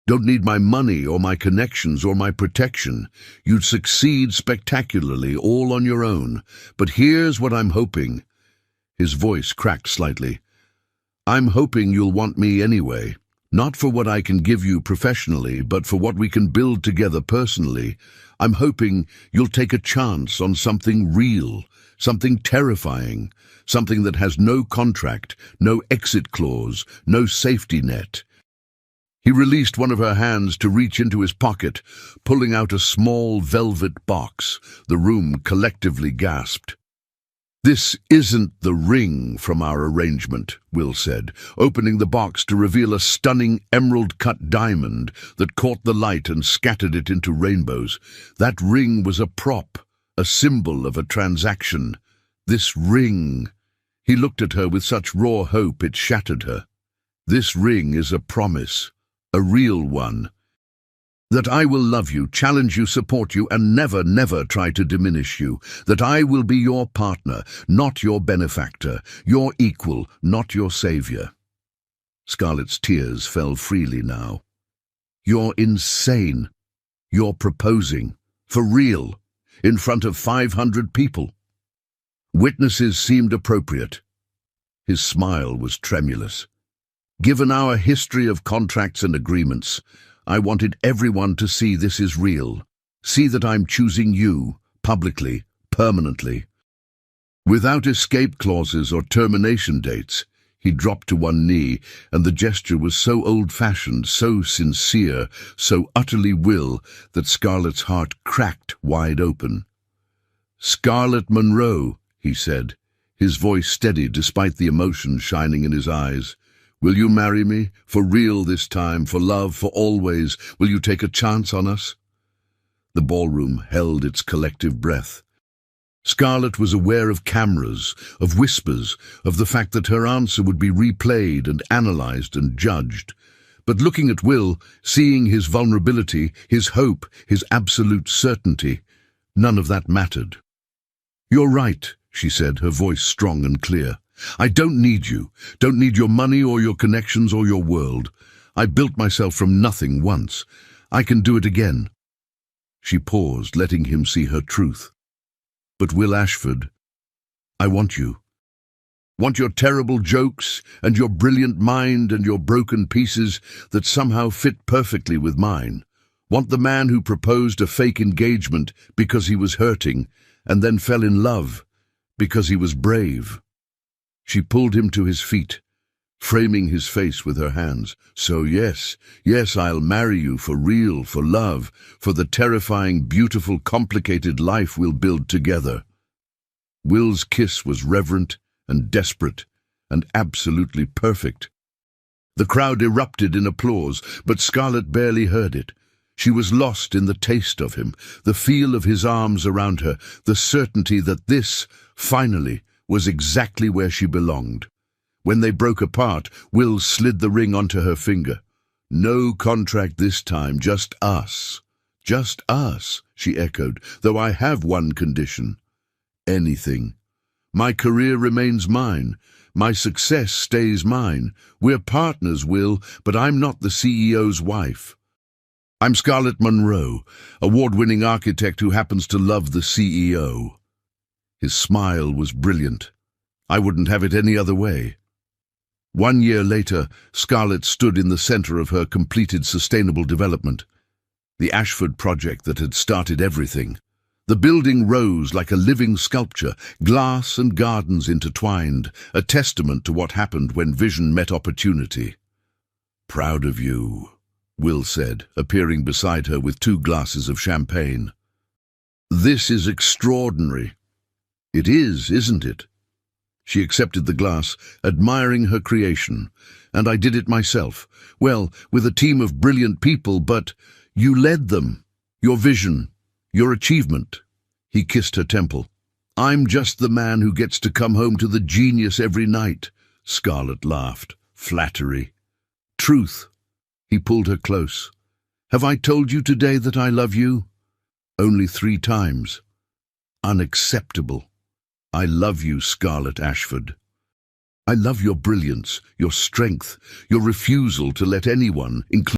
Don't need my money or my connections or my protection. You'd succeed spectacularly, all on your own. But here's what I'm hoping. His voice cracked slightly. I'm hoping you'll want me anyway. Not for what I can give you professionally, but for what we can build together personally. I'm hoping you'll take a chance on something real, something terrifying, something that has no contract, no exit clause, no safety net. He released one of her hands to reach into his pocket, pulling out a small velvet box. The room collectively gasped. This isn't the ring from our arrangement, Will said, opening the box to reveal a stunning emerald-cut diamond that caught the light and scattered it into rainbows. That ring was a prop, a symbol of a transaction. This ring... He looked at her with such raw hope it shattered her. This ring is a promise, a real one. That I will love you, challenge you, support you, and never, never try to diminish you. That I will be your partner, not your benefactor, your equal, not your savior. Scarlett's tears fell freely now. You're insane. You're proposing. For real. In front of 500 people. Witnesses seemed appropriate. His smile was tremulous. Given our history of contracts and agreements, I wanted everyone to see this is real. See that I'm choosing you, publicly, permanently. Without escape clauses or termination dates. He dropped to one knee, and the gesture was so old-fashioned, so sincere, so utterly Will, that Scarlett's heart cracked wide open. Scarlett Monroe, he said, his voice steady despite the emotion shining in his eyes. Will you marry me? For real this time, for love, for always? Will you take a chance on us? The ballroom held its collective breath. Scarlett was aware of cameras, of whispers, of the fact that her answer would be replayed and analyzed and judged. But looking at Will, seeing his vulnerability, his hope, his absolute certainty, none of that mattered. You're right, she said, her voice strong and clear. I don't need you, don't need your money or your connections or your world. I built myself from nothing once. I can do it again. She paused, letting him see her truth. But Will Ashford, I want you. Want your terrible jokes and your brilliant mind and your broken pieces that somehow fit perfectly with mine. Want the man who proposed a fake engagement because he was hurting and then fell in love because he was brave. She pulled him to his feet, framing his face with her hands. So yes, I'll marry you for real, for love, for the terrifying, beautiful, complicated life we'll build together. Will's kiss was reverent and desperate and absolutely perfect. The crowd erupted in applause, but Scarlett barely heard it. She was lost in the taste of him, the feel of his arms around her, the certainty that this, finally, was exactly where she belonged. When they broke apart, Will slid the ring onto her finger. No contract this time, just us. Just us, she echoed, though I have one condition. Anything. My career remains mine. My success stays mine. We're partners, Will, but I'm not the CEO's wife. I'm Scarlett Monroe, award-winning architect who happens to love the CEO. His smile was brilliant. I wouldn't have it any other way. 1 year later, Scarlett stood in the center of her completed sustainable development, the Ashford project that had started everything. The building rose like a living sculpture, glass and gardens intertwined, a testament to what happened when vision met opportunity. Proud of you, Will said, appearing beside her with 2 glasses of champagne. This is extraordinary. It is, isn't it? She accepted the glass, admiring her creation. And I did it myself. Well, with a team of brilliant people, but you led them. Your vision, your achievement. He kissed her temple. I'm just the man who gets to come home to the genius every night. Scarlett laughed. Flattery. Truth. He pulled her close. Have I told you today that I love you? Only 3 times. Unacceptable. I love you, Scarlett Ashford. I love your brilliance, your strength, your refusal to let anyone, including